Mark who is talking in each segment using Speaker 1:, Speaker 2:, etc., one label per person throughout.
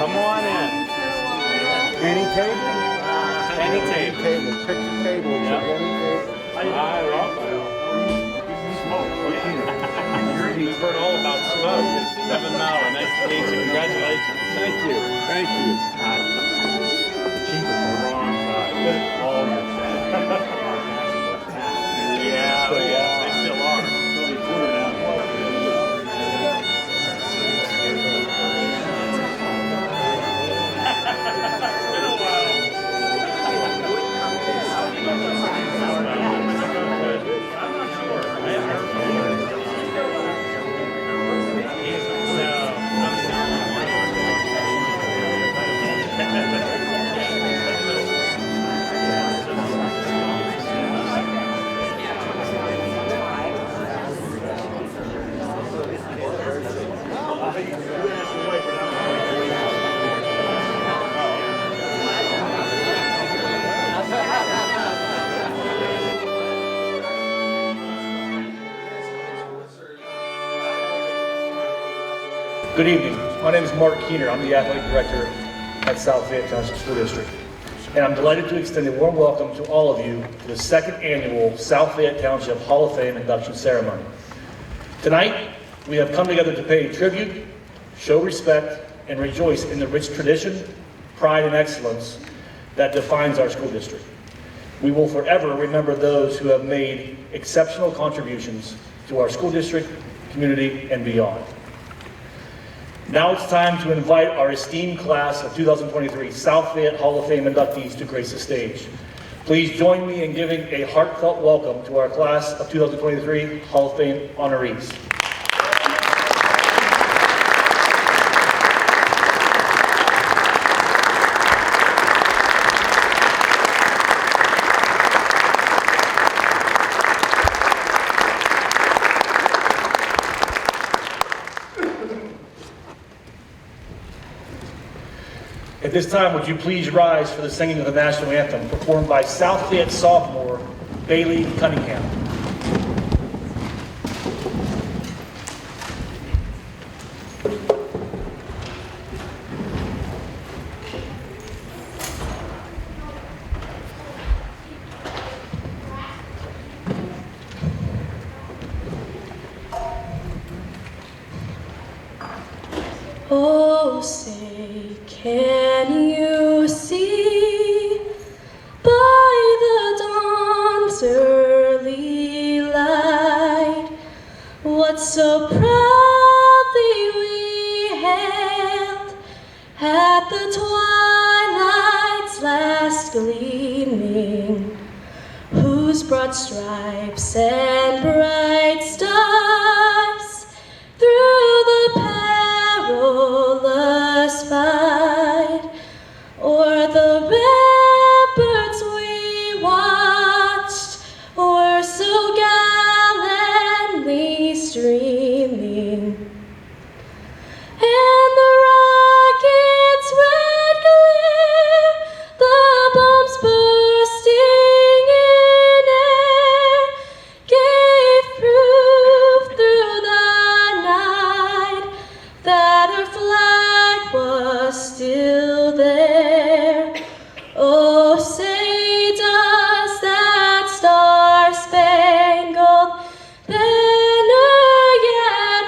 Speaker 1: Come on in.
Speaker 2: Any table?
Speaker 1: Any table.
Speaker 2: Pick the table.
Speaker 1: Yep.
Speaker 2: Any table.
Speaker 1: Hi, Raphael. Smoke. You've heard all about smoke. It's Devin Maurer. Nice to meet you. Congratulations.
Speaker 2: Thank you. Thank you.
Speaker 1: The cheapest on the wrong side. All your Yeah, they still are.
Speaker 3: Good evening. My name is Mark Keener. I'm the Athletic Director at South Fayette Township School District. And I'm delighted to extend a warm welcome to all of you to the second annual South Fayette Township Hall of Fame induction ceremony. Tonight, we have come together to pay tribute, show respect, and rejoice in the rich tradition, pride, and excellence that defines our school district. We will forever remember those who have made exceptional contributions to our school district, community, and beyond. Now it's time to invite our esteemed class of 2023 South Fayette Hall of Fame inductees to grace the stage. Please join me in giving a heartfelt welcome to our class of 2023 Hall of Fame honorees. At this time, would you please rise for the singing of the national anthem performed by South Fayette sophomore Bailey Cunningham.
Speaker 4: Oh, say, can you see by the dawn's early light what so proudly we hailed at the twilight's last gleaming, whose broad stripes and bright stars through the perilous fight o'er the ramparts we watched were so gallantly streaming, and the rocket's red glare, the bombs bursting in air, gave proof through the night that our flag was still there. Oh, say does that star-spangled banner yet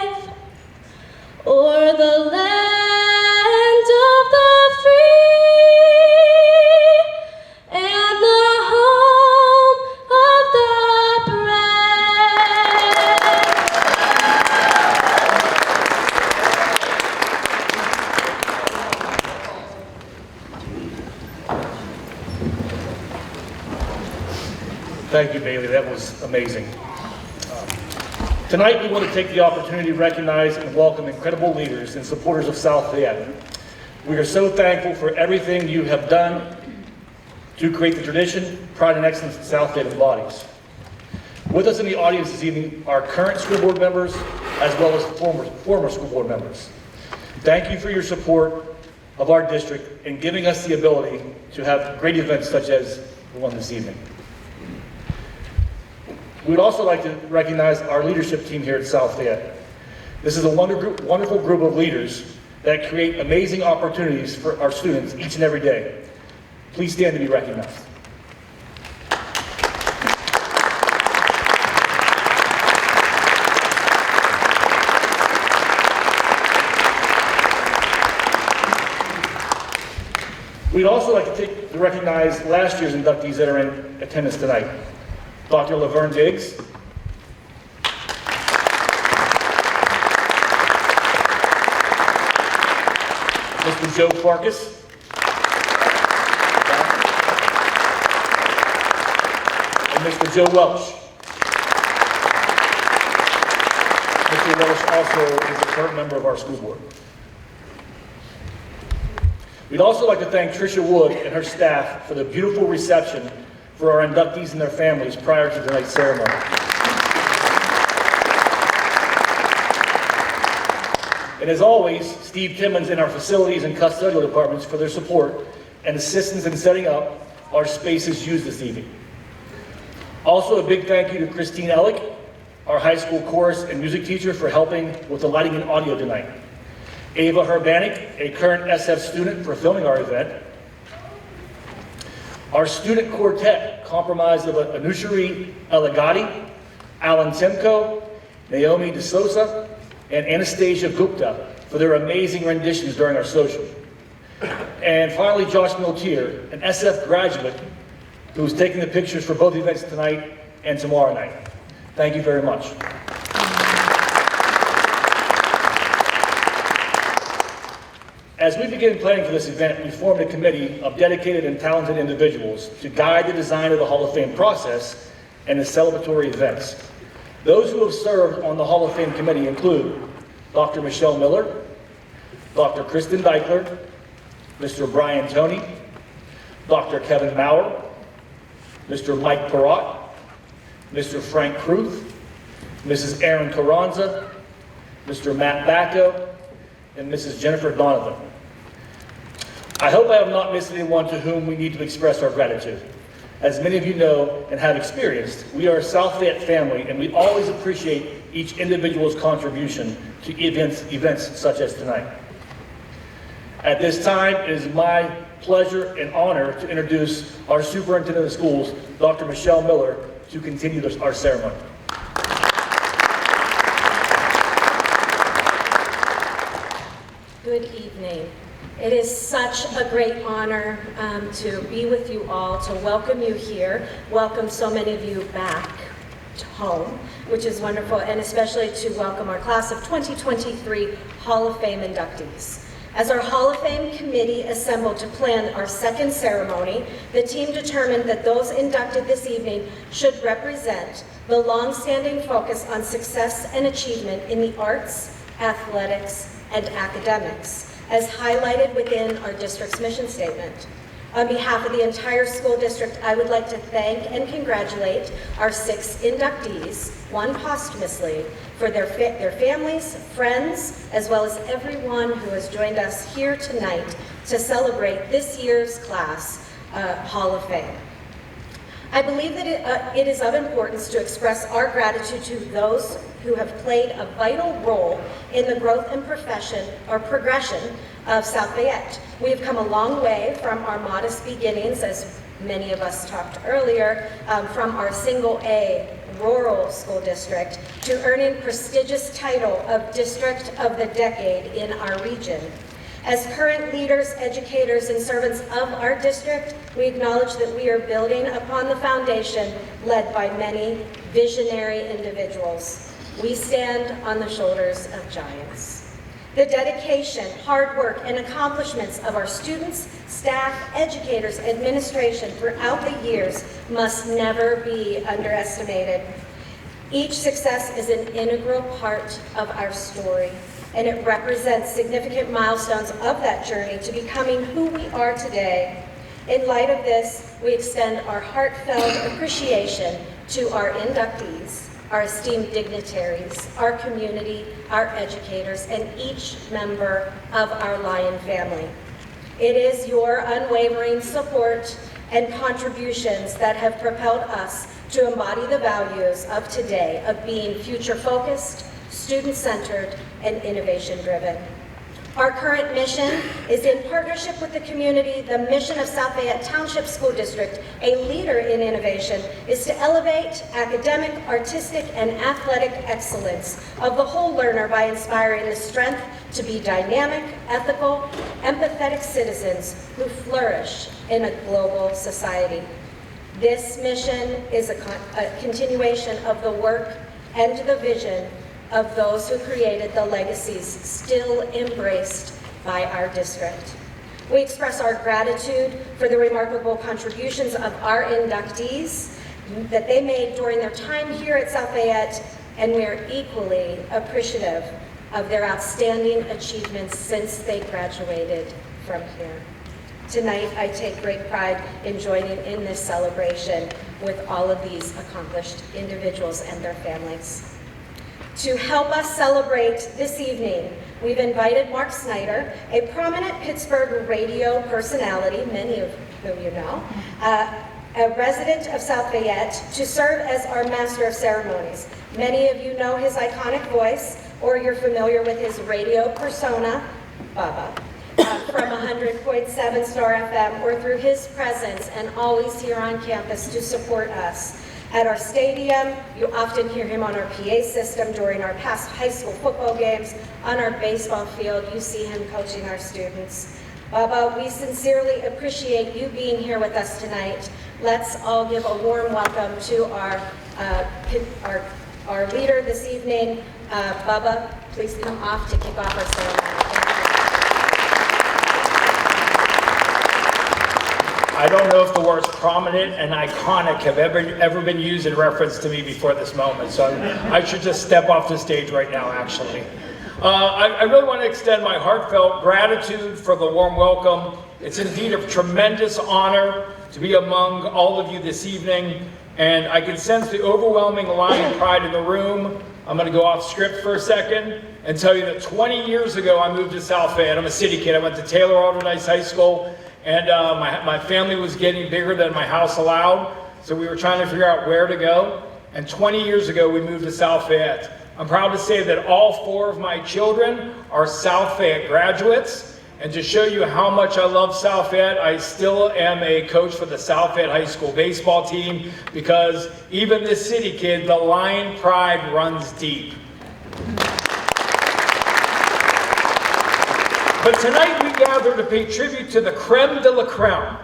Speaker 4: wave o'er the land of the free and the home of the brave?
Speaker 3: Thank you, Bailey. That was amazing. Tonight, we want to take the opportunity to recognize and welcome incredible leaders and supporters of South Fayette. We are so thankful for everything you have done to create the tradition, pride, and excellence that South Fayette embodies. With us in the audience this evening are current school board members as well as former school board members. Thank you for your support of our district and giving us the ability to have great events such as the one this evening. We would also like to recognize our leadership team here at South Fayette. This is a wonderful group of leaders that create amazing opportunities for our students each and every day. Please stand to be recognized. We'd also like to recognize last year's inductees that are in attendance tonight. Dr. Laverne Diggs, Mr. Joe Farkas, and Mr. Joe Welch. Mr. Welch also is a current member of our school board. We'd also like to thank Tricia Wood and her staff for the beautiful reception for our inductees and their families prior to tonight's ceremony. And as always, Steve Timmons and our facilities and custodial departments for their support and assistance in setting up our spaces used this evening. Also, a big thank you to Christine Ellick, our high school chorus and music teacher, for helping with the lighting and audio tonight. Ava Herbanik, a current SF student, for filming our event. Our student quartet, comprised of Anushri Eligati, Alan Timko, Naomi DeSosa, and Anastasia Gupta, for their amazing renditions during our social. And finally, Josh Miltier, an SF graduate who's taking the pictures for both events tonight and tomorrow night. Thank you very much. As we begin planning for this event, we formed a committee of dedicated and talented individuals to guide the design of the Hall of Fame process and the celebratory events. Those who have served on the Hall of Fame committee include Dr. Michelle Miller, Dr. Kristen Deichler, Mr. Brian Toney, Dr. Kevin Maurer, Mr. Mike Perrott, Mr. Frank Kruth, Mrs. Erin Carranza, Mr. Matt Bacco, and Mrs. Jennifer Donovan. I hope I have not missed anyone to whom we need to express our gratitude. As many of you know and have experienced, we are a South Fayette family, and we always appreciate each individual's contribution to events such as tonight. At this time, it is my pleasure and honor to introduce our superintendent of schools, Dr. Michelle Miller, to continue our ceremony.
Speaker 5: Good evening. It is such a great honor to be with you all, to welcome you here, welcome so many of you back to home, which is wonderful, and especially to welcome our class of 2023 Hall of Fame inductees. As our Hall of Fame committee assembled to plan our second ceremony, the team determined that those inducted this evening should represent the long-standing focus on success and achievement in the arts, athletics, and academics, as highlighted within our district's mission statement. On behalf of the entire school district, I would like to thank and congratulate our 6 inductees, one posthumously, for their families, friends, as well as everyone who has joined us here tonight to celebrate this year's class Hall of Fame. I believe that it is of importance to express our gratitude to those who have played a vital role in the growth and progression of South Fayette. We have come a long way from our modest beginnings, as many of us talked earlier, from our single A rural school district to earning prestigious title of District of the Decade in our region. As current leaders, educators, and servants of our district, we acknowledge that we are building upon the foundation led by many visionary individuals. We stand on the shoulders of giants. The dedication, hard work, and accomplishments of our students, staff, educators, administration throughout the years must never be underestimated. Each success is an integral part of our story, and it represents significant milestones of that journey to becoming who we are today. In light of this, we extend our heartfelt appreciation to our inductees, our esteemed dignitaries, our community, our educators, and each member of our Lion family. It is your unwavering support and contributions that have propelled us to embody the values of today of being future-focused, student-centered, and innovation-driven. Our current mission is in partnership with the community. The mission of South Fayette Township School District, a leader in innovation, is to elevate academic, artistic, and athletic excellence of the whole learner by inspiring the strength to be dynamic, ethical, empathetic citizens who flourish in a global society. This mission is a continuation of the work and the vision of those who created the legacies still embraced by our district. We express our gratitude for the remarkable contributions of our inductees that they made during their time here at South Fayette, and we are equally appreciative of their outstanding achievements since they graduated from here. Tonight, I take great pride in joining in this celebration with all of these accomplished individuals and their families. To help us celebrate this evening, we've invited Mark Snyder, a prominent Pittsburgh radio personality, many of whom you know, a resident of South Fayette, to serve as our Master of Ceremonies. Many of you know his iconic voice, or you're familiar with his radio persona, Bubba, from 100.7 Star FM, or through his presence and always here on campus to support us. At our stadium, you often hear him on our PA system during our past high school football games. On our baseball field, you see him coaching our students. Baba, we sincerely appreciate you being here with us tonight. Let's all give a warm welcome to our leader this evening. Baba, please come off to kick off our ceremony.
Speaker 6: I don't know if the words prominent and iconic have ever been used in reference to me before this moment, so I should just step off the stage right now, actually. I really want to extend my heartfelt gratitude for the warm welcome. It's indeed a tremendous honor to be among all of you this evening, and I can sense the overwhelming lion pride in the room. I'm going to go off script for a second and tell you that 20 years ago I moved to South Fayette. I'm a city kid. I went to Taylor Alderdice High School. And my family was getting bigger than my house allowed, so we were trying to figure out where to go. And 20 years ago, we moved to South Fayette. I'm proud to say that all 4 of my children are South Fayette graduates. And to show you how much I love South Fayette, I still am a coach for the South Fayette High School baseball team, because even this city kid, the lion pride runs deep. But tonight we gather to pay tribute to the creme de la creme,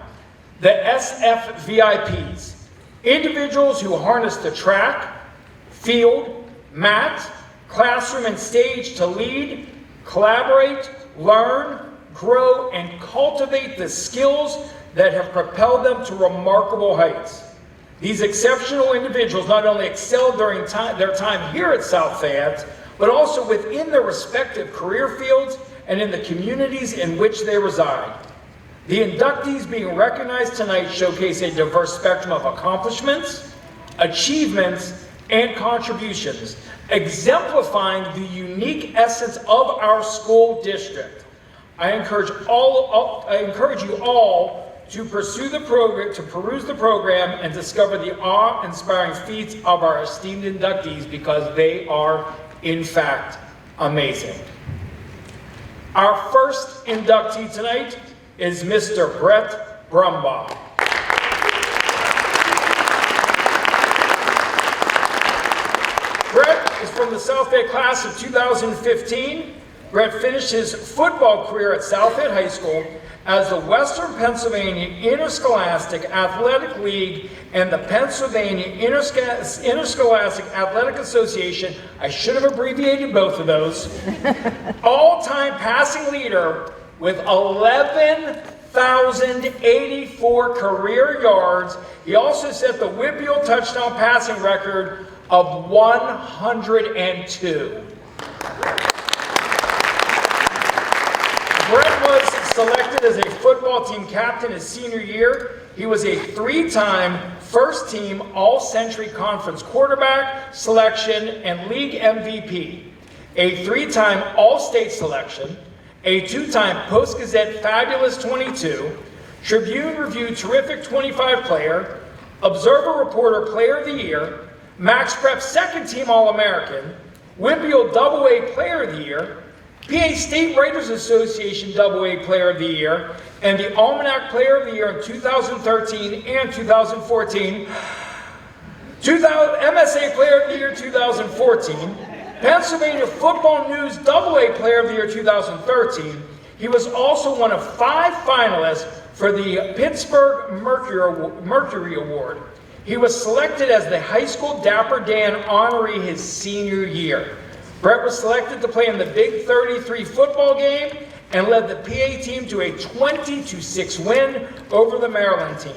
Speaker 6: the SF VIPs, individuals who harness the track, field, mat, classroom, and stage to lead, collaborate, learn, grow, and cultivate the skills that have propelled them to remarkable heights. These exceptional individuals not only excelled during their time here at South Fayette, but also within their respective career fields and in the communities in which they reside. The inductees being recognized tonight showcase a diverse spectrum of accomplishments, achievements, and contributions, exemplifying the unique essence of our school district. I encourage you all to pursue the program, to peruse the program, and discover the awe-inspiring feats of our esteemed inductees, because they are, in fact, amazing. Our first inductee tonight is Mr. Brett Brumbaugh. Brett is from the South Fayette class of 2015. Brett finished his football career at South Fayette High School as the Western Pennsylvania Interscholastic Athletic League and the Pennsylvania Interscholastic Athletic Association. I should have abbreviated both of those. All-time passing leader with 11,084 career yards. He also set the Whitfield touchdown passing record of 102. Brett was selected as a football team captain his senior year. He was a 3-time first-team All-Century Conference quarterback selection and league MVP, a 3-time All-State selection, a 2-time Post-Gazette Fabulous 22, Tribune Review Terrific 25 player, Observer Reporter Player of the Year, Max Prep second-team All-American, Whitfield AA Player of the Year, PA State Writers Association AA Player of the Year, and the Almanac Player of the Year in 2013 and 2014, MSA Player of the Year 2014, Pennsylvania Football News AA Player of the Year 2013. He was also one of 5 finalists for the Pittsburgh Mercury Award. He was selected as the High School Dapper Dan honoree his senior year. Brett was selected to play in the Big 33 football game and led the PA team to a 20-6 win over the Maryland team.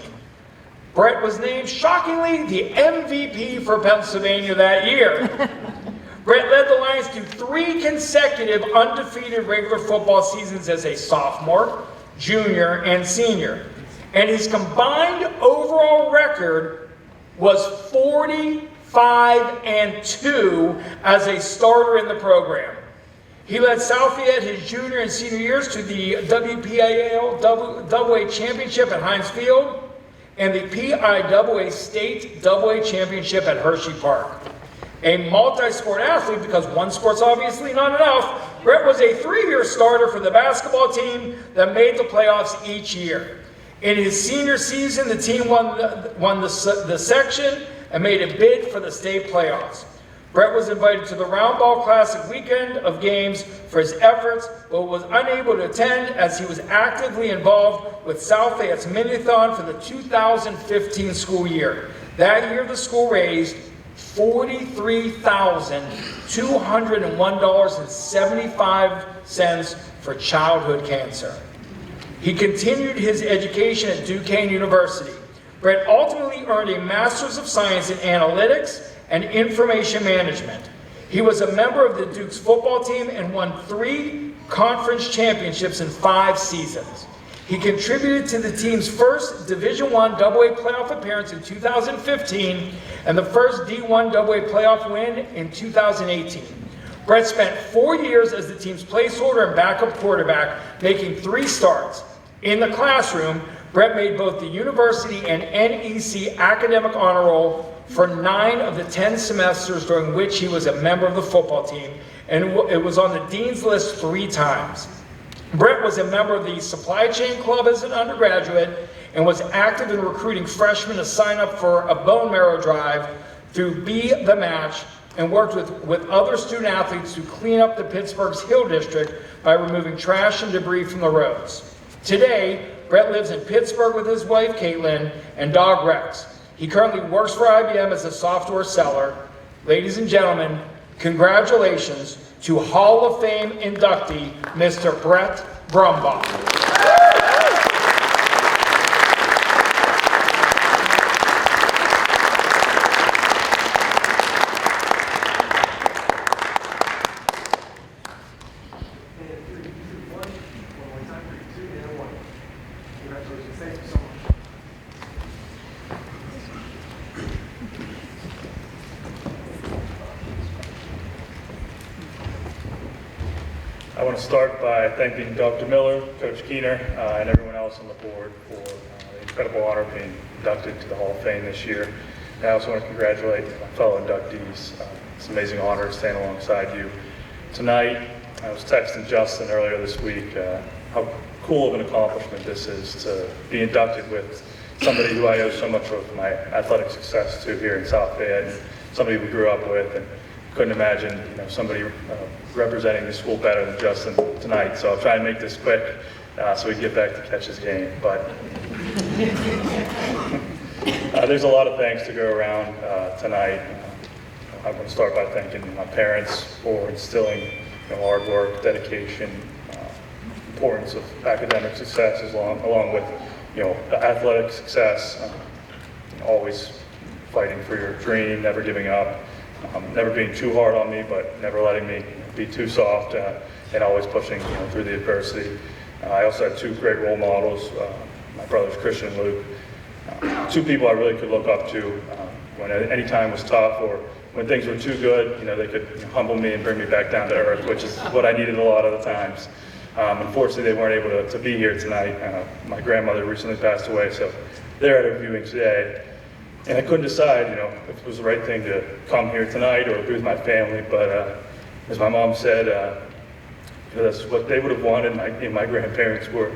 Speaker 6: Brett was named, shockingly, the MVP for Pennsylvania that year. Brett led the Lions to 3 consecutive undefeated regular football seasons as a sophomore, junior, and senior. And his combined overall record was 45-2 as a starter in the program. He led South Fayette his junior and senior years to the WPIAL AA Championship at Heinz Field and the PIAA State AA Championship at Hershey Park. A multi-sport athlete, because one sport's obviously not enough, Brett was a 3-year starter for the basketball team that made the playoffs each year. In his senior season, the team won the section and made a bid for the state playoffs. Brett was invited to the Round Ball Classic weekend of games for his efforts, but was unable to attend as he was actively involved with South Fayette's Mini-a-thon for the 2015 school year. That year, the school raised $43,201.75 for childhood cancer. He continued his education at Duquesne University. Brett ultimately earned a Master's of Science in Analytics and Information Management. He was a member of the Duke's football team and won 3 conference championships in 5 seasons. He contributed to the team's first Division I AA playoff appearance in 2015 and the first D1 AA playoff win in 2018. Brett spent 4 years as the team's placeholder and backup quarterback, making 3 starts. In the classroom, Brett made both the university and NEC academic honor roll for 9 of the 10 semesters during which he was a member of the football team, and it was on the dean's list 3 times. Brett was a member of the Supply Chain Club as an undergraduate and was active in recruiting freshmen to sign up for a bone marrow drive through Be the Match, and worked with other student athletes to clean up the Pittsburgh's Hill District by removing trash and debris from the roads. Today, Brett lives in Pittsburgh with his wife, Caitlin, and dog Rex. He currently works for IBM as a software seller. Ladies and gentlemen, congratulations to Hall of Fame inductee, Mr. Brett Brumbaugh.
Speaker 3: I want to start by thanking Dr. Miller, Coach Keener, and everyone else on the board for the incredible honor of being inducted to the Hall of Fame this year. And I also want to congratulate my fellow inductees. It's an amazing honor to stand alongside you tonight. I was texting Justin earlier this week how cool of an accomplishment this is to be inducted with somebody who I owe so much of my athletic success to here in South Fayette, somebody we grew up with, and couldn't imagine somebody representing the school better than Justin tonight. So I'll try and make this quick so we can get back to catch his game. But there's a lot of thanks to go around tonight. I want to start by thanking my parents for instilling hard work, dedication, importance of academic success along with athletic success, always fighting for your dream, never giving up. Never being too hard on me, but never letting me be too soft, and always pushing through the adversity. I also had 2 great role models, my brothers Christian and Luke, 2 people I really could look up to when any time was tough or when things were too good. They could humble me and bring me back down to earth, which is what I needed a lot of the times. Unfortunately, they weren't able to be here tonight. My grandmother recently passed away, so they're at a viewing today. And I couldn't decide, if it was the right thing to come here tonight or be with my family, but as my mom said, that's what they would have wanted. My grandparents were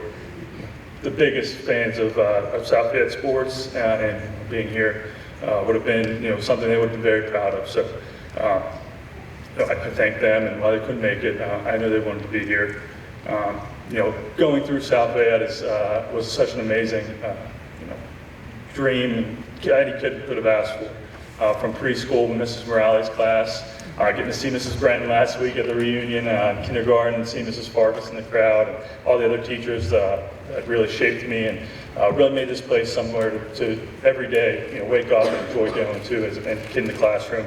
Speaker 3: the biggest fans of South Fayette sports, and being here would have been something they would have been very proud of. So I thank them, and while they couldn't make it, I know they wanted to be here. Going through South Fayette was such an amazing dream any kid could have asked for. From preschool, Mrs. Morales' class, getting to see Mrs. Brenton last week at the reunion, kindergarten, seeing Mrs. Farkas in the crowd, and all the other teachers that really shaped me and really made this place somewhere to every day, wake up and enjoy going to as a kid in the classroom.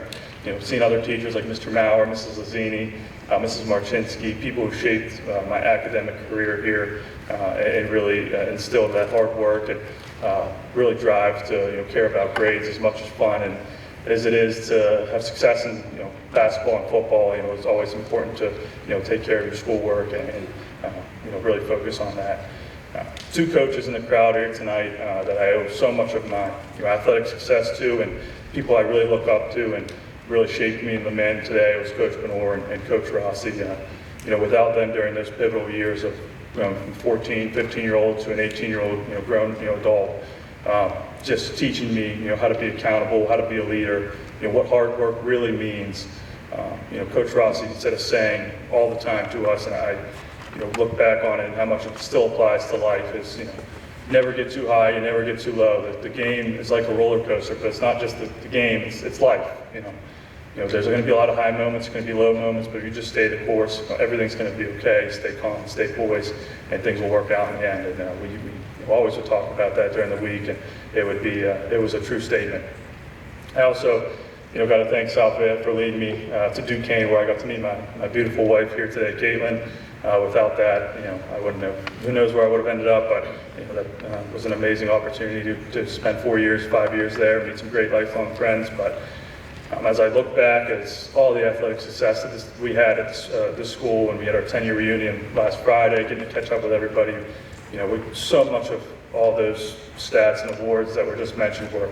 Speaker 3: Seeing other teachers like Mr. Maurer, Mrs. Lazzini, Mrs. Marchinsky, people who shaped my academic career here and really instilled that hard work and really drive to care about grades as much as fun and as it is to have success in basketball and football. It's always important to take care of your schoolwork and really focus on that. Two coaches in the crowd here tonight that I owe so much of my athletic success to, and people I really look up to and really shaped me in the man today was Coach Benor and Coach Rossi. Without them during those pivotal years of from 14, 15-year-old to an 18-year-old grown adult, just teaching me how to be accountable, how to be a leader, what hard work really means. Coach Rossi said a saying all the time to us, and I look back on it and how much it still applies to life is, never get too high, you never get too low. The game is like a roller coaster, but it's not just the game, it's life. There's going to be a lot of high moments, going to be low moments, but if you just stay the course, everything's going to be okay. Stay calm, stay poised, and things will work out in the end. And we always would talk about that during the week, and it was a true statement. I also got to thank South Fayette for leading me to Duquesne, where I got to meet my beautiful wife here today, Caitlin. Without that, I wouldn't have, who knows where I would have ended up, but that was an amazing opportunity to spend 5 years there, meet some great lifelong friends. But as I look back at all the athletic success that we had at this school, and we had our 10-year reunion last Friday, getting to catch up with everybody, so much of all those stats and awards that were just mentioned were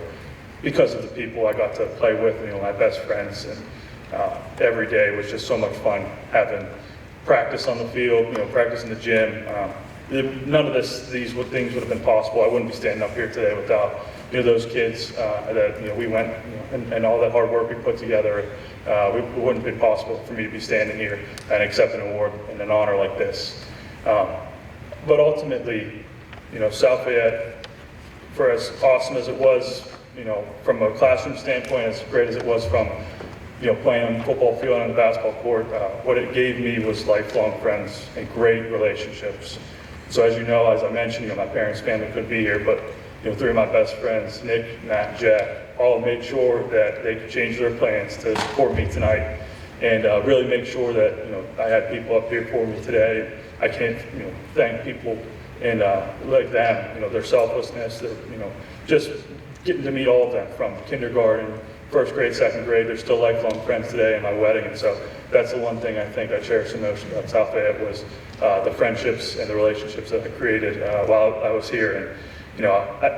Speaker 3: because of the people I got to play with, my best friends, and every day was just so much fun having practice on the field, practice in the gym. None of these things would have been possible. I wouldn't be standing up here today without those kids that we went and all that hard work we put together. It wouldn't have been possible for me to be standing here and accept an award and an honor like this. But ultimately, South Fayette, for as awesome as it was, from a classroom standpoint, as great as it was from playing on the football field and on the basketball court, what it gave me was lifelong friends and great relationships. So as as I mentioned, my parents' family couldn't be here, but 3 of my best friends, Nick, Matt, and Jack, all made sure that they could change their plans to support me tonight, and really make sure that I had people up here for me today. I can't thank people and like them, their selflessness, their, just getting to meet all of them from kindergarten, first grade, second grade. They're still lifelong friends today in my wedding, and so that's the one thing I think I cherish the most about South Fayette was the friendships and the relationships that I created while I was here. And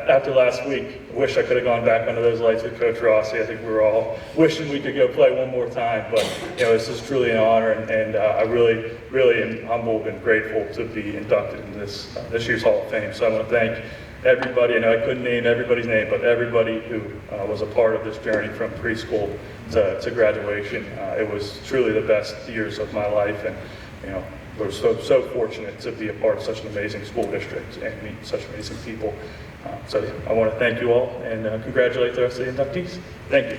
Speaker 3: after last week, I wish I could have gone back under those lights with Coach Rossi. I think we were all wishing we could go play one more time, but this is truly an honor, and I really, really am humbled and grateful to be inducted in this year's Hall of Fame. So I want to thank everybody. I know I couldn't name everybody's name, but everybody who was a part of this journey from preschool to graduation. It was truly the best years of my life, and we're so fortunate to be a part of such an amazing school district and meet such amazing people. So I want to thank you all and congratulate the rest of the inductees. Thank you.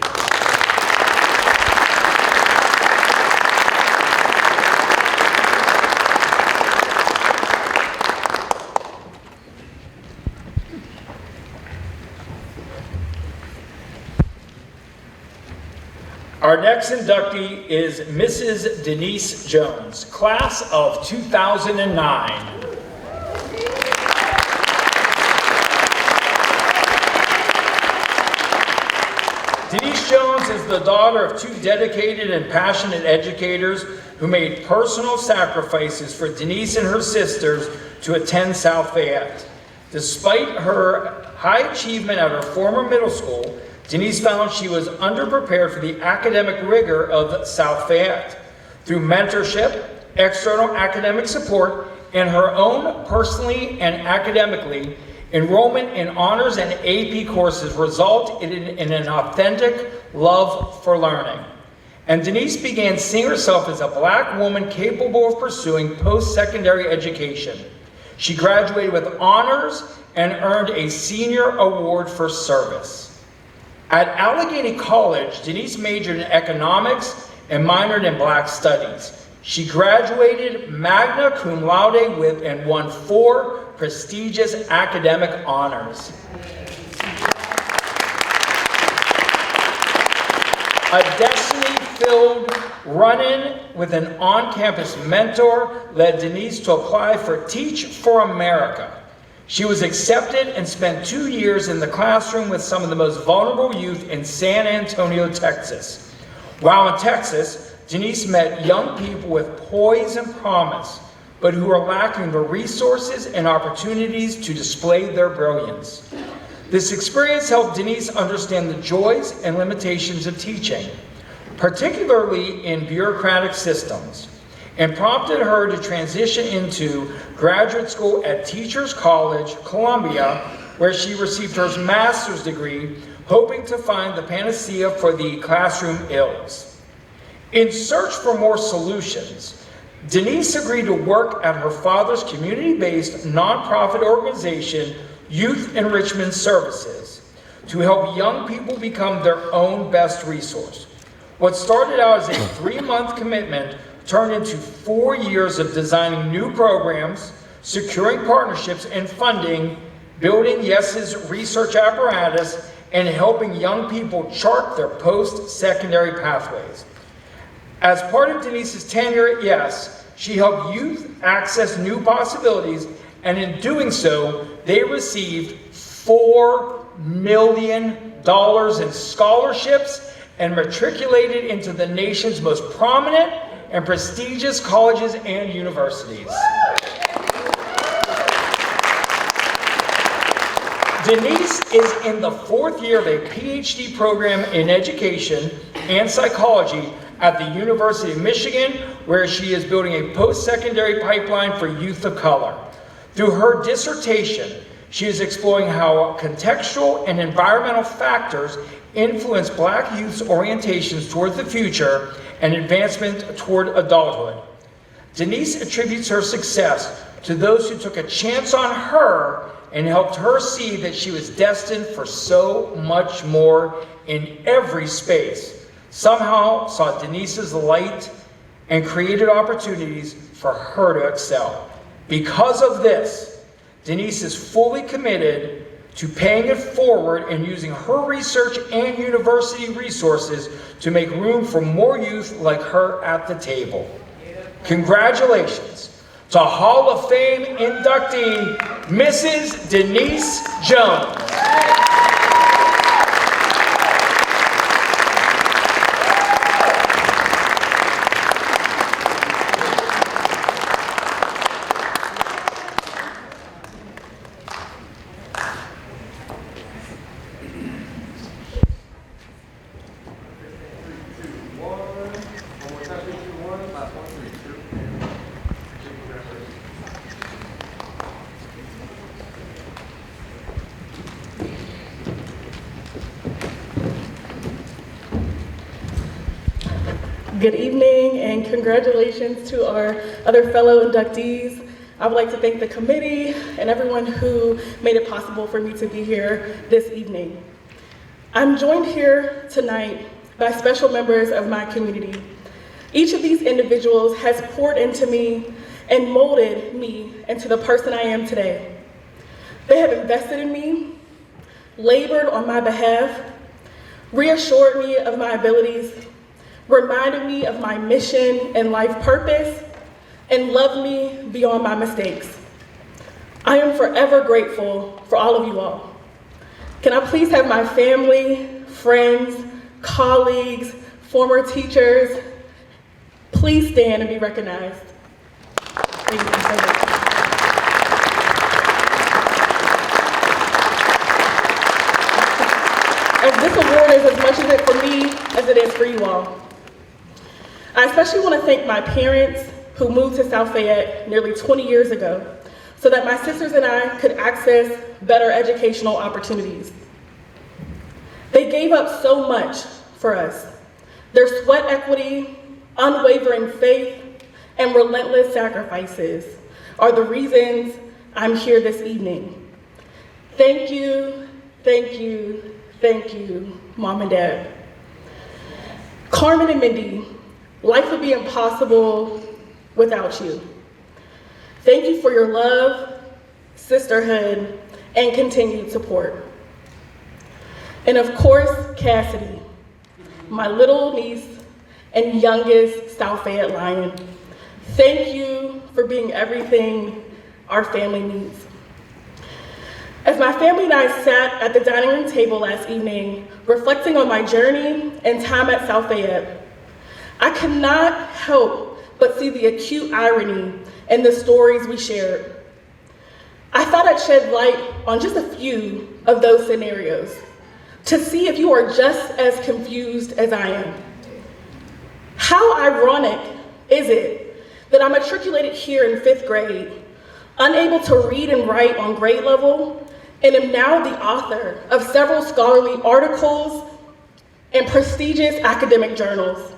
Speaker 6: Our next inductee is Mrs. Denise Jones, class of 2009. Denise Jones is the daughter of 2 dedicated and passionate educators who made personal sacrifices for Denise and her sisters to attend South Fayette. Despite her high achievement at her former middle school, Denise found she was underprepared for the academic rigor of South Fayette. through mentorship, external academic support, and her own personally and academically. Enrollment in honors and AP courses resulted in an authentic love for learning. And Denise began seeing herself as a Black woman capable of pursuing post-secondary education. She graduated with honors and earned a senior award for service. At Allegheny College, Denise majored in economics and minored in Black studies. She graduated magna cum laude and won 4 prestigious academic honors. A destiny-filled run-in with an on-campus mentor led Denise to apply for Teach for America. She was accepted and spent 2 years in the classroom with some of the most vulnerable youth in San Antonio, Texas. While in Texas, Denise met young people with poise and promise, but who are lacking the resources and opportunities to display their brilliance. This experience helped Denise understand the joys and limitations of teaching, particularly in bureaucratic systems, and prompted her to transition into graduate school at Teachers College, Columbia, where she received her master's degree, hoping to find the panacea for the classroom ills. In search for more solutions, Denise agreed to work at her father's community-based nonprofit organization, Youth Enrichment Services, to help young people become their own best resource. What started out as a 3-month commitment turned into 4 years of designing new programs, securing partnerships and funding, building YES's research apparatus, and helping young people chart their post-secondary pathways. As part of Denise's tenure at YES, she helped youth access new possibilities, and in doing so, they received $4 million in scholarships and matriculated into the nation's most prominent and prestigious colleges and universities. Denise is in the 4th year of a PhD program in education and psychology at the University of Michigan, where she is building a post-secondary pipeline for youth of color. Through her dissertation, she is exploring how contextual and environmental factors influence Black youth's orientations toward the future and advancement toward adulthood. Denise attributes her success to those who took a chance on her and helped her see that she was destined for so much more in every space. Somehow saw Denise's light and created opportunities for her to excel. Because of this, Denise is fully committed to paying it forward and using her research and university resources to make room for more youth like her at the table. Congratulations to Hall of Fame inductee, Mrs. Denise Jones.
Speaker 7: Good evening and congratulations to our other fellow inductees. I would like to thank the committee and everyone who made it possible for me to be here this evening. I'm joined here tonight by special members of my community. Each of these individuals has poured into me and molded me into the person I am today. They have invested in me, labored on my behalf, reassured me of my abilities, reminded me of my mission and life purpose, and loved me beyond my mistakes. I am forever grateful for all of you all. Can I please have my family, friends, colleagues, former teachers, please stand and be recognized. Thank you so much. As this award is as much as it for me as it is for you all. I I especially want to thank my parents who moved to South Fayette nearly 20 years ago so that my sisters and I could access better educational opportunities. They gave up so much for us. Their sweat equity, unwavering faith, and relentless sacrifices are the reasons I'm here this evening. Thank you, thank you, thank you, Mom and Dad. Carmen and Mindy, life would be impossible without you. Thank you for your love, sisterhood, and continued support. And of course, Cassidy, my little niece and youngest South Fayette Lion. Thank you for being everything our family needs. As my family and I sat at the dining room table last evening, reflecting on my journey and time at South Fayette, I could not help but see the acute irony in the stories we shared. I thought I'd shed light on just a few of those scenarios to see if you are just as confused as I am. How ironic is it that I'm matriculated here in 5th grade, unable to read and write on grade level, and am now the author of several scholarly articles and prestigious academic journals?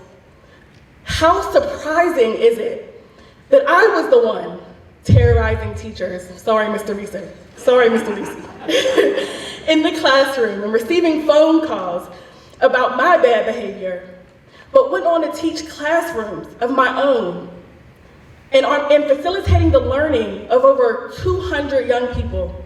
Speaker 7: How surprising is it that I was the one terrorizing teachers, sorry, Mr. Reese, in the classroom and receiving phone calls about my bad behavior, but went on to teach classrooms of my own and facilitating the learning of over 200 young people.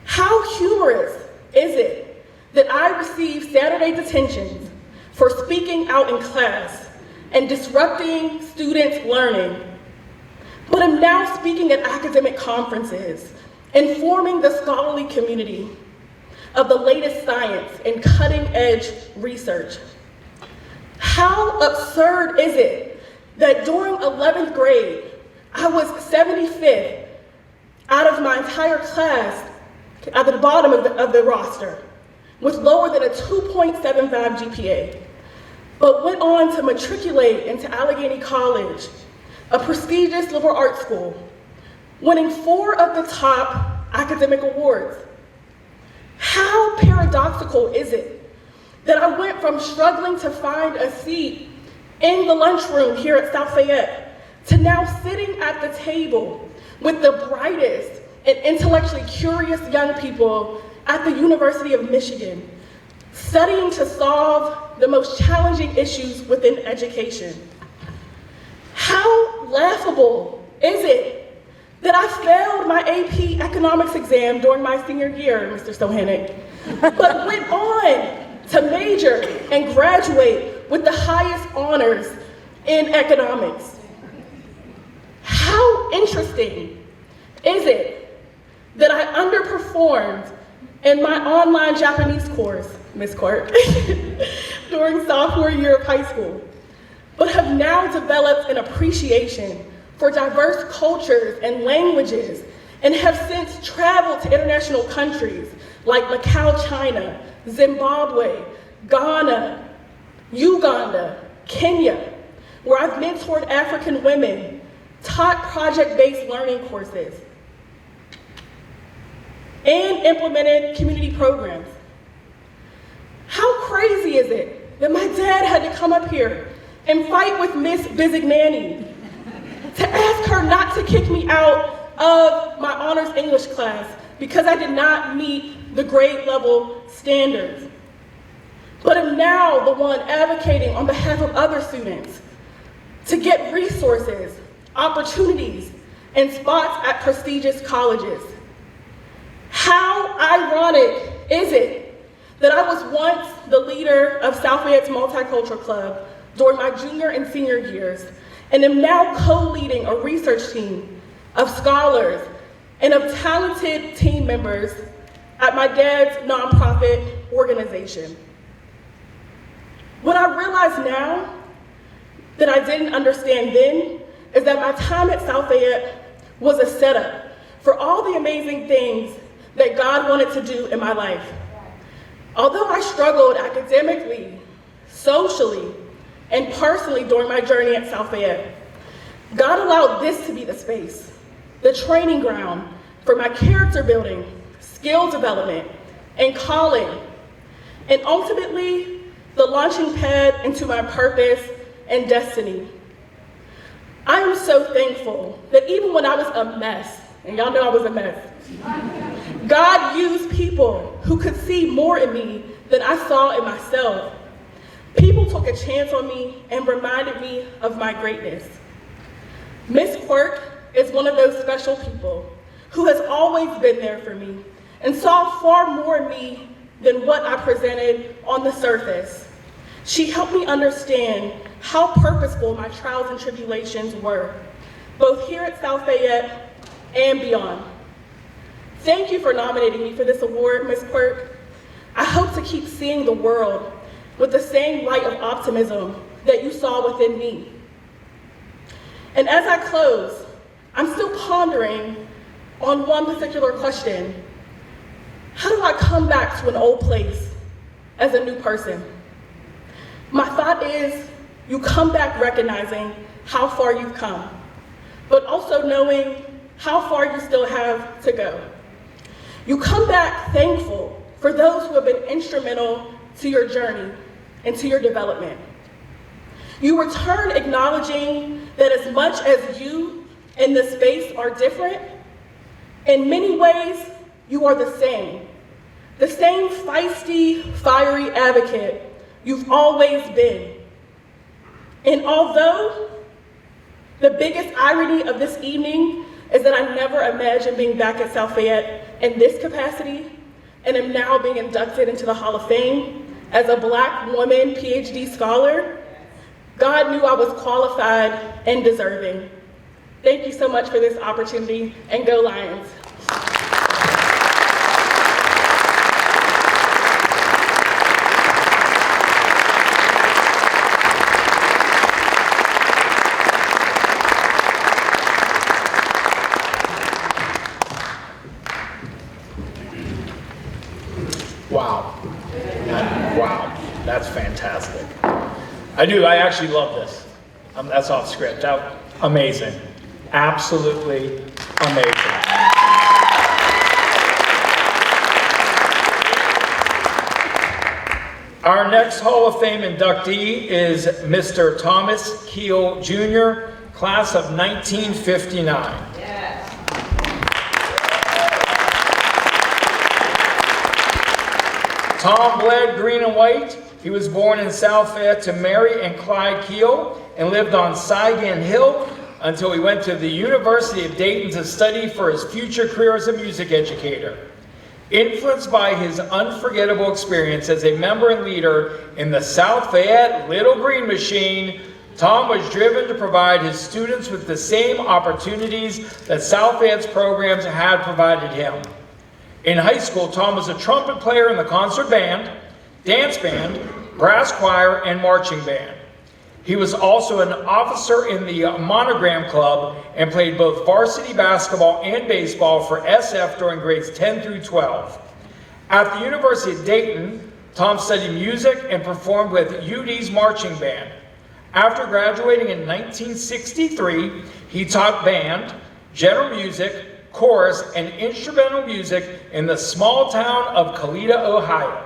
Speaker 7: How humorous is it that I received Saturday detentions for speaking out in class and disrupting students' learning, but am now speaking at academic conferences, informing the scholarly community of the latest science and cutting-edge research. How absurd is it that during 11th grade, I was 75th out of my entire class at the bottom of the roster with lower than a 2.75 GPA, but went on to matriculate into Allegheny College, a prestigious liberal arts school, winning 4 of the top academic awards. How paradoxical is it that I went from struggling to find a seat in the lunchroom here at South Fayette to now sitting at the table with the brightest and intellectually curious young people at the University of Michigan, studying to solve the most challenging issues within education? How laughable is it that I failed my AP economics exam during my senior year, Mr. Stohanek, but went on to major and graduate with the highest honors in economics? How interesting is it that I underperformed in my online Japanese course, Miss Court, during sophomore year of high school, but have now developed an appreciation for diverse cultures and languages, and have since traveled to international countries like Macau, China, Zimbabwe, Ghana, Uganda, Kenya, where I've mentored African women, taught project-based learning courses, and implemented community programs. How crazy is it that my dad had to come up here and fight with Miss Bizignani to ask her not to kick me out of my honors English class because I did not meet the grade level standards, but am now the one advocating on behalf of other students to get resources, opportunities, and spots at prestigious colleges? How ironic is it that I was once the leader of South Fayette's Multicultural Club during my junior and senior years, and am now co-leading a research team of scholars and of talented team members at my dad's nonprofit organization. What I realize now that I didn't understand then is that my time at South Fayette was a setup for all the amazing things that God wanted to do in my life. Although I struggled academically, socially, and personally during my journey at South Fayette. God allowed this to be the space, the training ground for my character building, skill development, and calling, and ultimately the launching pad into my purpose and destiny. I am so thankful that even when I was a mess, and y'all know I was a mess, God used people who could see more in me than I saw in myself. People took a chance on me and reminded me of my greatness. Miss Quirk is one of those special people who has always been there for me and saw far more in me than what I presented on the surface. She helped me understand how purposeful my trials and tribulations were, both here at South Fayette and beyond. Thank you for nominating me for this award, Ms. Quirk. I hope to keep seeing the world with the same light of optimism that you saw within me. And as I close, I'm still pondering on one particular question. How do I come back to an old place as a new person? My thought is, you come back recognizing how far you've come, but also knowing how far you still have to go. You come back thankful for those who have been instrumental to your journey and to your development. You return acknowledging that as much as you and the space are different, in many ways, you are the same feisty, fiery advocate you've always been. And although the biggest irony of this evening is that I never imagined being back at South Fayette in this capacity, and am now being inducted into the Hall of Fame as a Black woman PhD scholar, God knew I was qualified and deserving. Thank you so much for this opportunity, and go Lions.
Speaker 6: Wow, that's fantastic. I actually love this. That's off script. Amazing. Absolutely amazing. Our next Hall of Fame inductee is Mr. Thomas Keel Jr., class of 1959. Tom bled green and white. He was born in South Fayette to Mary and Clyde Keel and lived on Saigon Hill until he went to the University of Dayton to study for his future career as a music educator. Influenced by his unforgettable experience as a member and leader in the South Fayette Little Green Machine, Tom was driven to provide his students with the same opportunities that South Fayette's programs had provided him. In high school, Tom was a trumpet player in the concert band, dance band, brass choir, and marching band. He was also an officer in the Monogram Club and played both varsity basketball and baseball for SF during grades 10 through 12. At the University of Dayton, Tom studied music and performed with UD's marching band. After graduating in 1963, he taught band, general music, chorus, and instrumental music in the small town of Kalita, Ohio.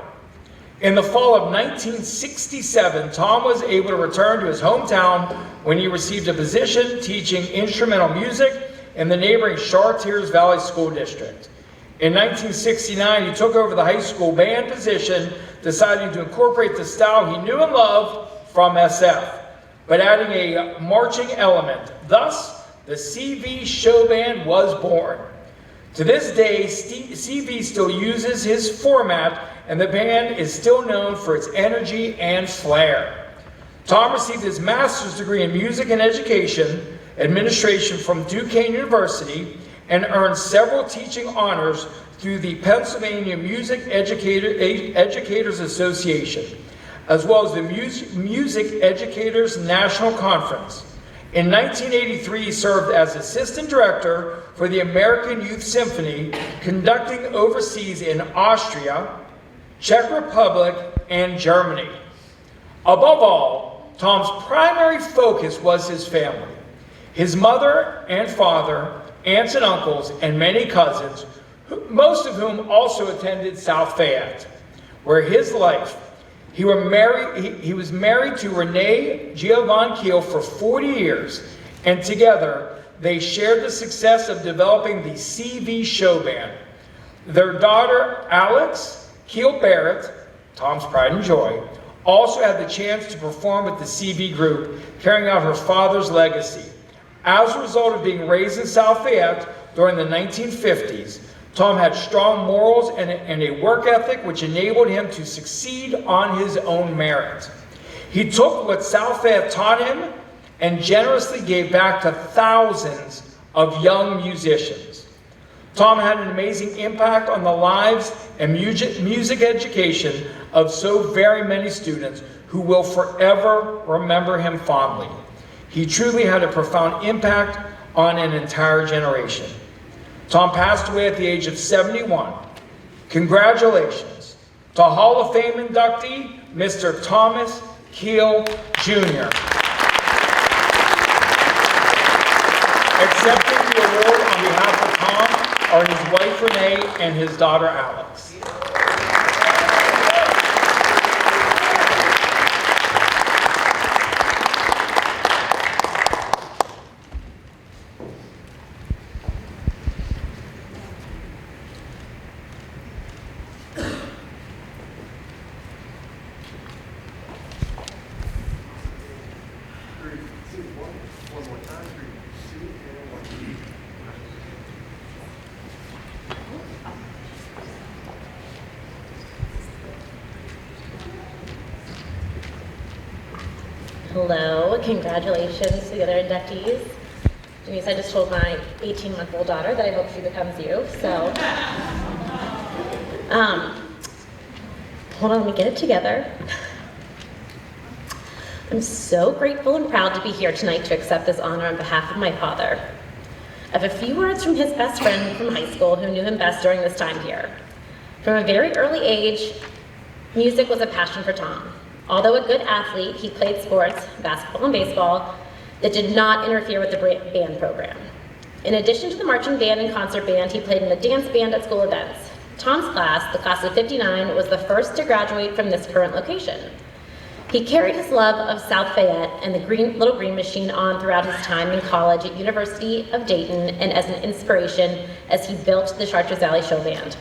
Speaker 6: In the fall of 1967, Tom was able to return to his hometown when he received a position teaching instrumental music in the neighboring Chartiers Valley School District. In 1969, he took over the high school band position, deciding to incorporate the style he knew and loved from SF, but adding a marching element. Thus, the CV Show Band was born. To this day, CV still uses his format, and the band is still known for its energy and flair. Tom received his master's degree in music and education administration from Duquesne University and earned several teaching honors through the Pennsylvania Music Educators Association, as well as the Music Educators National Conference. In 1983, he served as assistant director for the American Youth Symphony, conducting overseas in Austria, Czech Republic, and Germany. Above all, Tom's primary focus was his family. His mother and father, aunts and uncles, and many cousins, most of whom also attended South Fayette, where his life. He was married to Renee Giovanni Keel for 40 years, and together they shared the success of developing the CV show band. Their daughter, Alex Keel Barrett, Tom's pride and joy, also had the chance to perform with the CV group, carrying out her father's legacy. As a result of being raised in South Fayette during the 1950s, Tom had strong morals and a work ethic which enabled him to succeed on his own merit. He took what South Fayette taught him and generously gave back to thousands of young musicians. Tom had an amazing impact on the lives and music education of so very many students who will forever remember him fondly. He truly had a profound impact on an entire generation. Tom passed away at the age of 71. Congratulations to Hall of Fame inductee, Mr. Thomas Keel, Jr. Accepting the award on behalf of Tom are his wife Renee and his daughter Alex.
Speaker 4: Hello, congratulations to the other inductees. Denise, I just told my 18-month-old daughter that I hope she becomes you, so. Hold on, let me get it together. I'm so grateful and proud to be here tonight to accept this honor on behalf of my father. I have a few words from his best friend from high school who knew him best during this time here. From a very early age, music was a passion for Tom. Although a good athlete, he played sports, basketball and baseball, that did not interfere with the band program. In addition to the marching band and concert band, he played in the dance band at school events. Tom's class, the class of '59, was the first to graduate from this current location. He carried his love of South Fayette and the Little Green Machine on throughout his time in college at University of Dayton and as an inspiration as he built the Chartres Valley Show Band.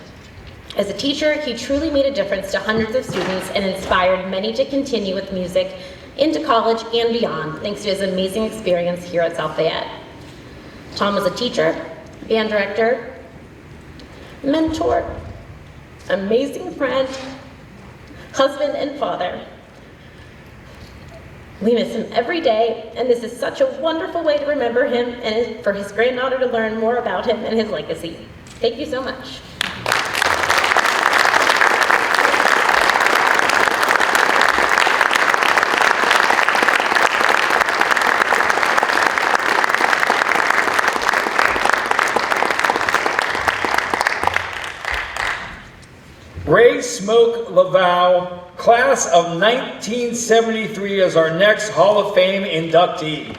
Speaker 4: As a teacher, he truly made a difference to hundreds of students and inspired many to continue with music into college and beyond, thanks to his amazing experience here at South Fayette. Tom was a teacher, band director, mentor, amazing friend, husband, and father. We miss him every day, and this is such a wonderful way to remember him and for his granddaughter to learn more about him and his legacy. Thank you so much.
Speaker 6: Ray Smoke Laval, class of 1973, is our next Hall of Fame inductee.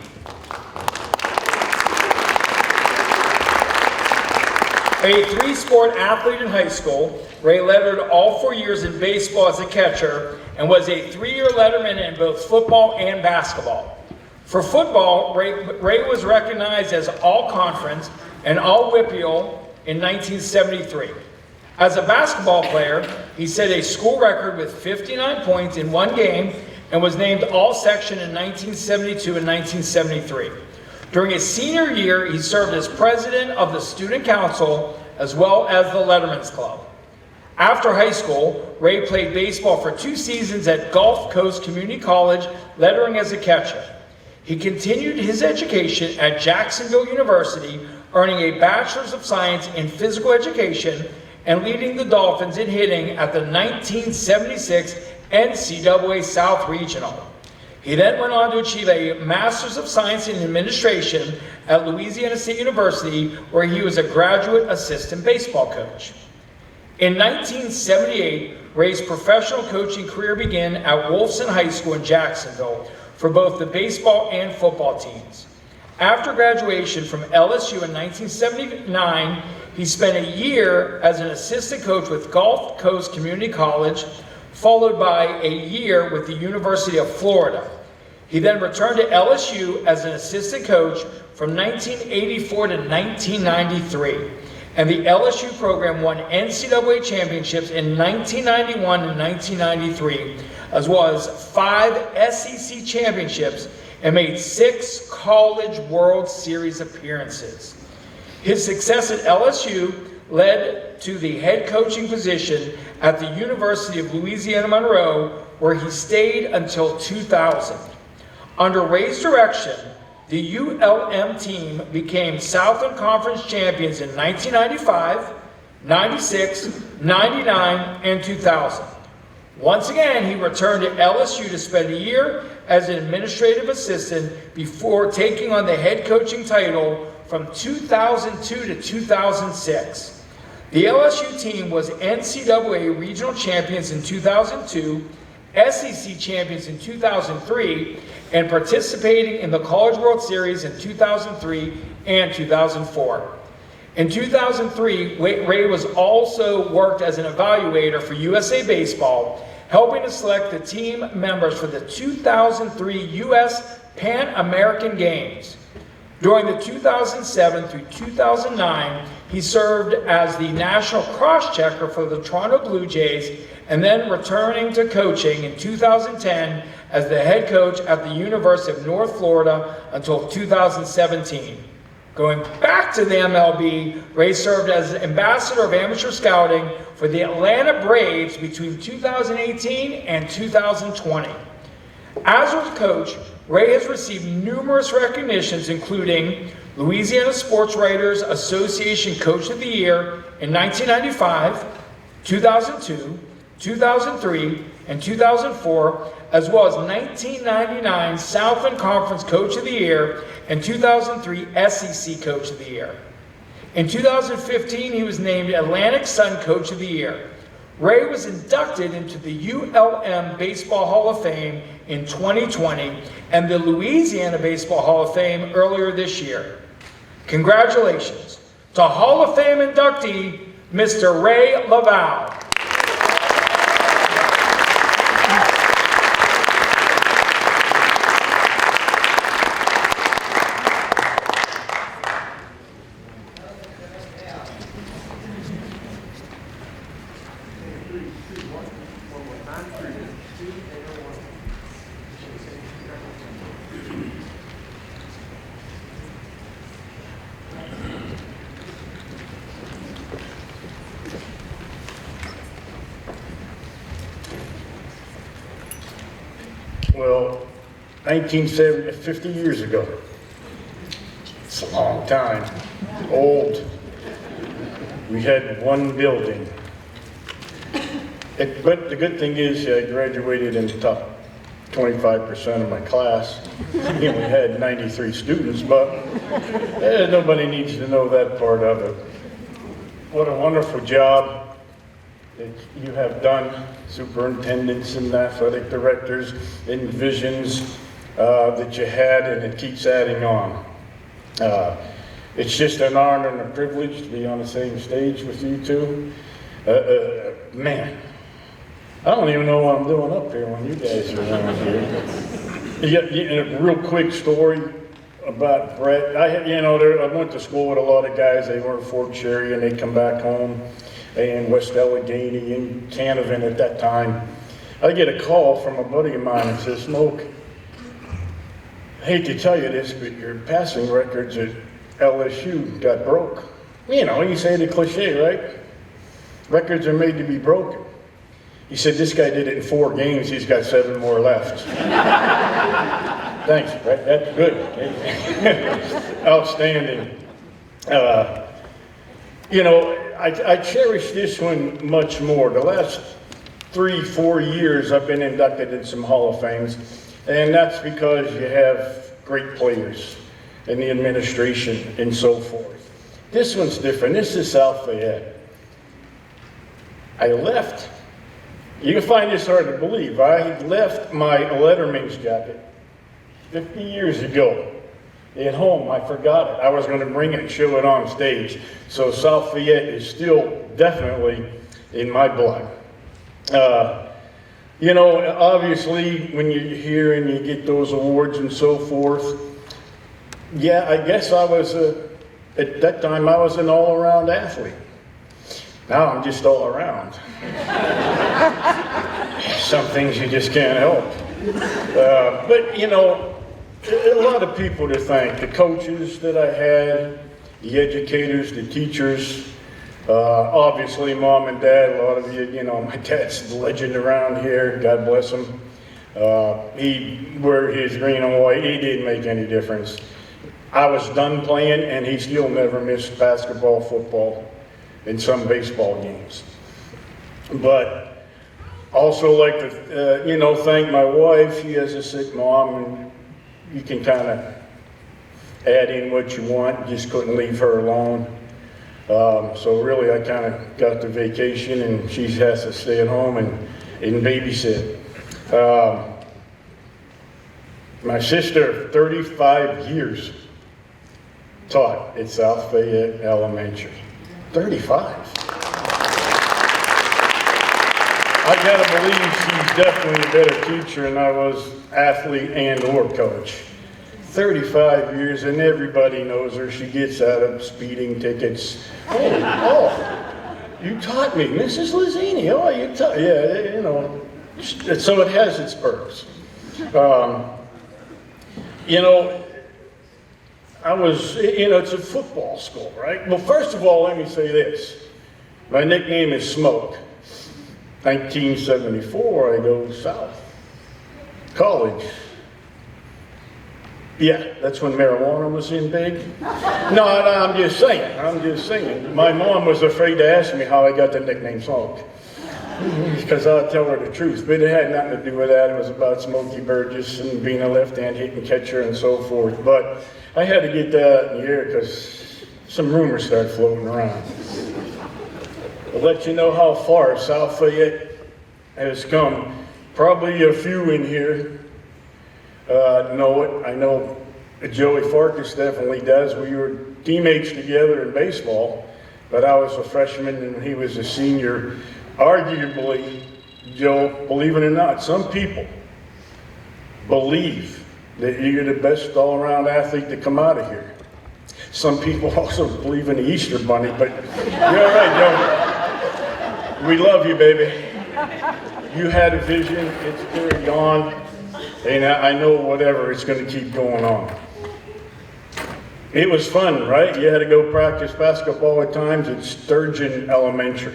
Speaker 6: A three-sport athlete in high school, Ray lettered all 4 years in baseball as a catcher and was a 3-year letterman in both football and basketball. For football, Ray was recognized as All-Conference and All-WPIAL in 1973. As a basketball player, he set a school record with 59 points in one game and was named All-Section in 1972 and 1973. During his senior year, he served as president of the Student Council as well as the Letterman's Club. After high school, Ray played baseball for 2 seasons at Gulf Coast Community College, lettering as a catcher. He continued his education at Jacksonville University, earning a Bachelor's of Science in Physical Education and leading the Dolphins in hitting at the 1976 NCAA South Regional. He then went on to achieve a Master's of Science in Administration at Louisiana State University, where he was a graduate assistant baseball coach. In 1978, Ray's professional coaching career began at Wolfson High School in Jacksonville, for both the baseball and football teams. After graduation from LSU in 1979, he spent a year as an assistant coach with Gulf Coast Community College, followed by a year with the University of Florida. He then returned to LSU as an assistant coach from 1984 to 1993. And the LSU program won NCAA championships in 1991 and 1993, as well as 5 SEC championships, and made 6 College World Series appearances. His success at LSU led to the head coaching position at the University of Louisiana Monroe, where he stayed until 2000. Under Ray's direction, the ULM team became Southern Conference champions in 1995, 96, 99, and 2000. Once again, he returned to LSU to spend a year as an administrative assistant before taking on the head coaching title from 2002 to 2006. The LSU team was NCAA regional champions in 2002, SEC champions in 2003, and participating in the College World Series in 2003 and 2004. In 2003, Ray was also worked as an evaluator for USA Baseball, helping to select the team members for the 2003 U.S. Pan American Games. During the 2007 through 2009, he served as the national cross-checker for the Toronto Blue Jays, and then returning to coaching in 2010 as the head coach at the University of North Florida until 2017. Going back to the MLB, Ray served as ambassador of amateur scouting for the Atlanta Braves between 2018 and 2020. As a coach, Ray has received numerous recognitions, including Louisiana Sports Writers Association Coach of the Year in 1995, 2002, 2003, and 2004, as well as 1999 Southland Conference Coach of the Year and 2003 SEC Coach of the Year. In 2015, he was named Atlantic Sun Coach of the Year. Ray was inducted into the ULM Baseball Hall of Fame in 2020 and the Louisiana Baseball Hall of Fame earlier this year. Congratulations to Hall of Fame inductee, Mr. Ray Laval.
Speaker 2: Well, 1970, 50 years ago. It's a long time. Old. We had one building. But the good thing is I graduated in the top 25% of my class. We only had 93 students, but nobody needs to know that part of it. What a wonderful job that you have done, superintendents and athletic directors, and visions that you had, and it keeps adding on. It's just an honor and a privilege to be on the same stage with you two. Man, I don't even know what I'm doing up here when you guys are around here. Yeah, a real quick story about Brett. I went to school with a lot of guys. They were in Fort Cherry and they come back home, in West Allegheny, in Canavan at that time. I get a call from a buddy of mine and says, "Smoke, I hate to tell you this, but your passing records at LSU got broke." You say the cliche, right? Records are made to be broken. He said, "This guy did it in 4 games, he's got 7 more left." Thanks, Brett, that's good. Outstanding. I cherish this one much more. The last 3-4 years I've been inducted in some Hall of Fames, and that's because you have great players and the administration and so forth. This one's different. This is South Fayette. I left, you can find this hard to believe, I left my Letterman's jacket 50 years ago. At home, I forgot it. I was going to bring it and show it on stage. So South Fayette is still definitely in my blood. You know, obviously, when you're here and you get those awards and so forth, yeah, I guess I was, at that time, I was an all-around athlete. Now I'm just all around. Some things you just can't help. But, you know, a lot of people to thank. The coaches that I had, the educators, the teachers, obviously mom and dad. A lot of you know, my dad's a legend around here. God bless him. He wore his green and white. He didn't make any difference. I was done playing and he still never missed basketball, football, and some baseball games. But also like to, you know, thank my wife. She has a sick mom and you can kind of add in what you want, just couldn't leave her alone. So really I kind of got the vacation and she has to stay at home and babysit. My sister, 35 years, taught at South Fayette Elementary. 35. I gotta believe she's definitely a better teacher than I was athlete and or coach. 35 years and everybody knows her. She gets out of speeding tickets. Oh, you taught me, Mrs. Lazzini. Oh, you taught, yeah, you know. So it has its perks. You know, I was, you know, it's a football school, right? Well, first of all, let me say this. My nickname is Smoke. 1974, I go south. College. Yeah, that's when marijuana was in big. No, I'm just saying. My mom was afraid to ask me how I got the nickname Smoke. Because I'll tell her the truth. But it had nothing to do with that. It was about Smokey Burgess and being a left-hand hitting catcher and so forth. But I had to get that in the air because some rumors started floating around. I'll let you know how far South Fayette has come. Probably a few in here know it. I know Joey Farkas definitely does. We were teammates together in baseball, but I was a freshman and he was a senior. Arguably, Joe, believe it or not, some people believe that you're the best all-around athlete to come out of here. Some people also believe in the Easter Bunny, but you're all right, Joe. We love you, baby. You had a vision, it's carried on, and I know whatever, it's going to keep going on. It was fun, right? You had to go practice basketball at times at Sturgeon Elementary.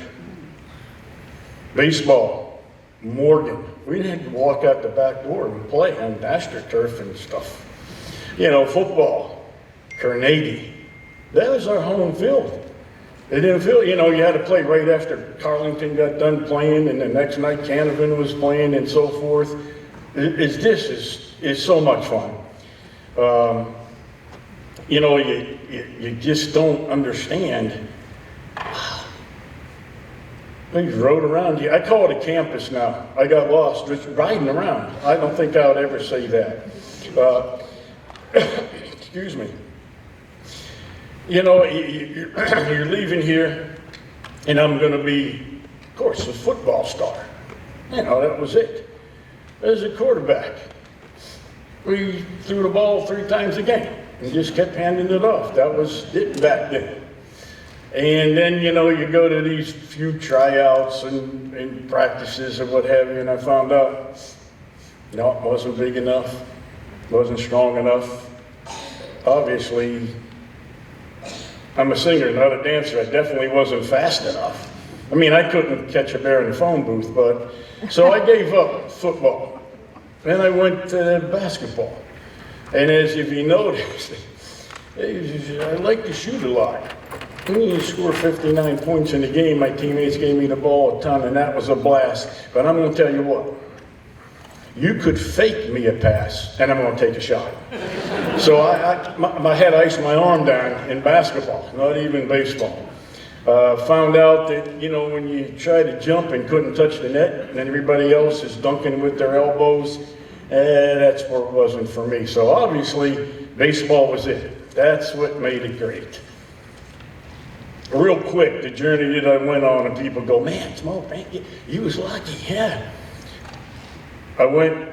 Speaker 2: Baseball, Morgan. We didn't have to walk out the back door and play on AstroTurf and stuff. You know, football, Carnegie. That was our home field. It didn't feel, you know, you had to play right after Carlington got done playing and the next night Canavan was playing and so forth. It's so much fun. You know, you just don't understand. I rode around. I call it a campus now. I got lost just riding around. I don't think I would ever say that. Excuse me. You know, you're leaving here, and I'm going to be, of course, a football star. You know, that was it. As a quarterback, we threw the ball 3 times a game and just kept handing it off. That was it back then. And then, you know, you go to these few tryouts and practices and what have you, and I found out, no, it wasn't big enough, wasn't strong enough. Obviously, I'm a singer, not a dancer. I definitely wasn't fast enough. I mean, I couldn't catch a bear in the phone booth, but, so I gave up football. Then I went to basketball. And as if you noticed, I like to shoot a lot. When you score 59 points in a game, my teammates gave me the ball a ton, and that was a blast. But I'm going to tell you what, you could fake me a pass, and I'm going to take a shot. So I had iced my arm down in basketball, not even baseball. Found out that, you know, when you try to jump and couldn't touch the net, and everybody else is dunking with their elbows, That's where it wasn't for me. So obviously, baseball was it. That's what made it great. Real quick, the journey that I went on, and people go, man, Smoke, man, you was lucky, yeah. I went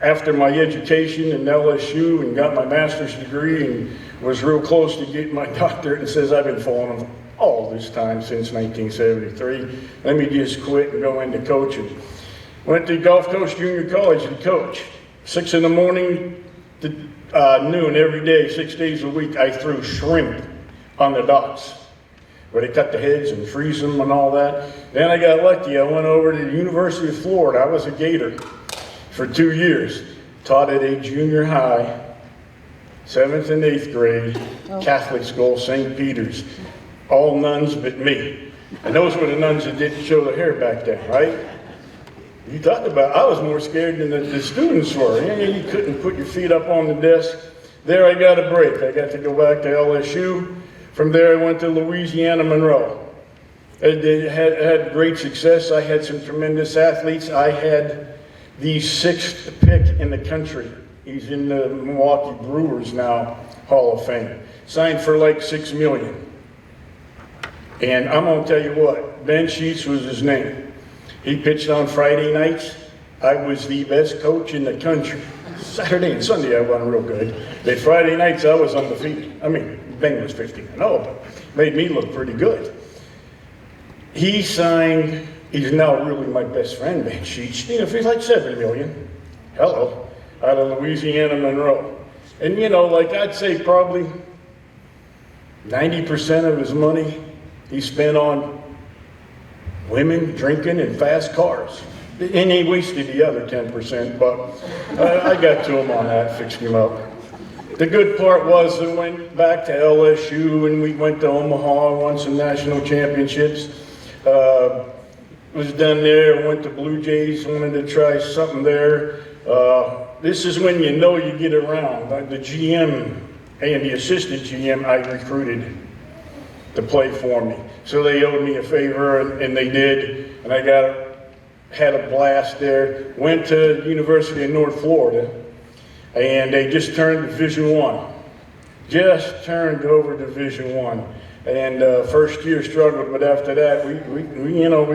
Speaker 2: after my education in LSU and got my master's degree and was real close to getting my doctorate, and says I've been following all this time since 1973. Let me just quit and go into coaching. Went to Gulf Coast Junior College to coach. 6 in the morning to noon every day, 6 days a week, I threw shrimp on the docks, where they cut the heads and freeze them and all that. Then I got lucky. I went over to the University of Florida. I was a Gator for 2 years. Taught at a junior high, 7th and 8th grade, Catholic school, St. Peter's. All nuns but me. And those were the nuns that didn't show their hair back then, right? You talk about, I was more scared than the students were. You couldn't put your feet up on the desk. There I got a break. I got to go back to LSU. From there I went to Louisiana Monroe. I had great success. I had some tremendous athletes. I had the 6th pick in the country. He's in the Milwaukee Brewers now, Hall of Fame. Signed for like $6 million. And I'm gonna tell you what, Ben Sheets was his name. He pitched on Friday nights. I was the best coach in the country. Saturday and Sunday I wasn't real good. But Friday nights I was undefeated. I mean, Ben was 15-0, but made me look pretty good. He signed, he's now really my best friend, Ben Sheets. You know, he's like $7 million. Hello. Out of Louisiana Monroe. And you know, like I'd say probably 90% of his money he spent on women, drinking, and fast cars. And he wasted the other 10%, but I got to him on that, fixed him up. The good part was I went back to LSU and we went to Omaha, won some national championships. Was done there, went to Blue Jays, wanted to try something there. This is when you know you get around. The GM and the assistant GM I recruited to play for me. So they owed me a favor, and they did, and I had a blast there. Went to University of North Florida, and they just turned Division I. Just turned over Division I. And first year struggled, but after that, we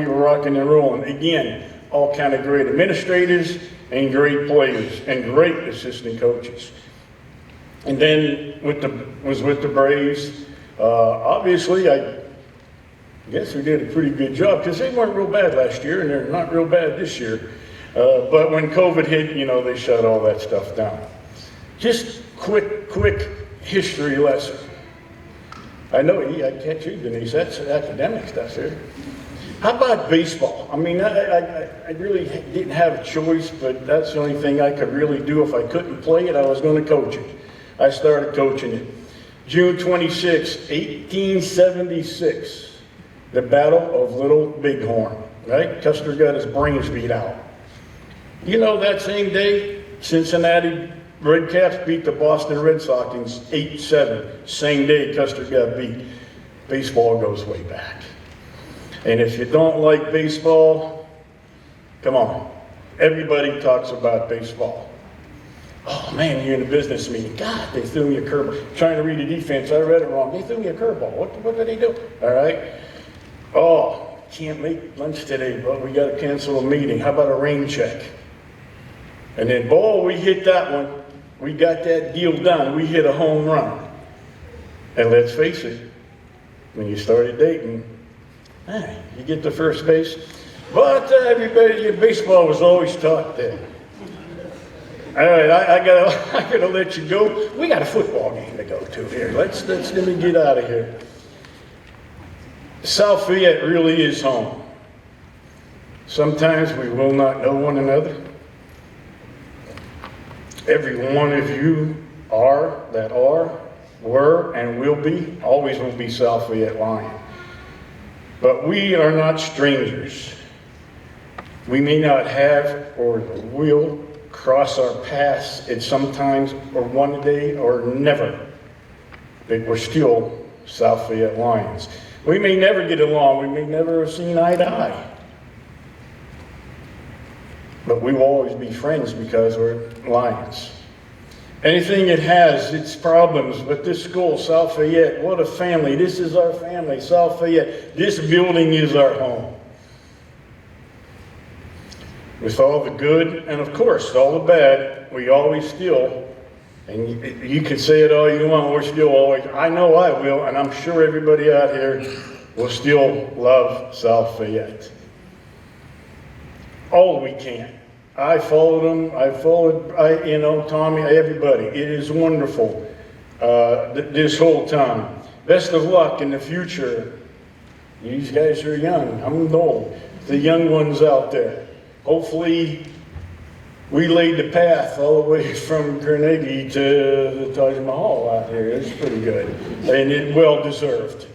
Speaker 2: were rocking and rolling. Again, all kind of great administrators and great players and great assistant coaches. And then was with the Braves. Obviously, I guess we did a pretty good job because they weren't real bad last year and they're not real bad this year. But when COVID hit, you know, they shut all that stuff down. Just quick history lesson. I know I'd catch you, Denise, that's academic stuff here. How about baseball? I mean, I really didn't have a choice, but that's the only thing I could really do. If I couldn't play it, I was going to coach it. I started coaching it. June 26, 1876, the Battle of Little Bighorn, right? Custer got his brains beat out. You know, that same day, Cincinnati Redcaps beat the Boston Red Sox 8-7. Same day Custer got beat. Baseball goes way back. And if you don't like baseball, come on. Everybody talks about baseball. Oh man, you're in a business meeting. God, they threw me a curveball. Trying to read the defense, I read it wrong. They threw me a curveball. What did they do? All right. Oh, can't make lunch today, but we got to cancel a meeting. How about a rain check? And then, boy, we hit that one. We got that deal done. We hit a home run. And let's face it, when you started dating, you get to first base. But everybody, baseball was always taught then. All right, I gotta let you go. We got a football game to go to here. Let me get out of here. South Fayette really is home. Sometimes we will not know one another. Every one of you were, and will be, always will be South Fayette Lion. But we are not strangers. We may not have or will cross our paths at sometimes or one day or never, but we're still South Fayette Lions. We may never get along. We may never have seen eye to eye. But we will always be friends because we're Lions. Anything it has its problems, but this school, South Fayette, what a family. This is our family, South Fayette. This building is our home. With all the good and of course all the bad, we always still, and you can say it all you want, we're still always, I know I will, and I'm sure everybody out here will still love South Fayette. All we can. I followed them, Tommy, everybody. It is wonderful this whole time. Best of luck in the future. These guys are young, I'm old. The young ones out there. Hopefully we laid the path all the way from Carnegie to the Taj Mahal out here. It's pretty good. And it well deserved.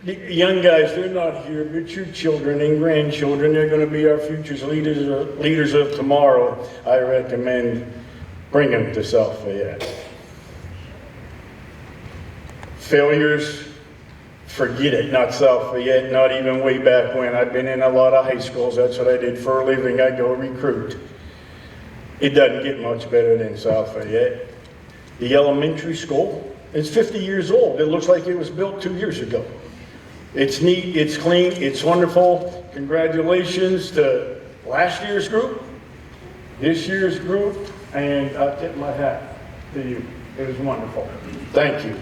Speaker 2: The young guys, they're not here, but your children and grandchildren, they're going to be our future leaders of tomorrow. I recommend bring them to South Fayette. Failures, forget it, not South Fayette, not even way back when. I've been in a lot of high schools, that's what I did for a living, I go recruit. It doesn't get much better than South Fayette. The elementary school, it's 50 years old. It looks like it was built 2 years ago. It's neat, it's clean, it's wonderful. Congratulations to last year's group, this year's group, and I tip my hat to you. It was wonderful. Thank you.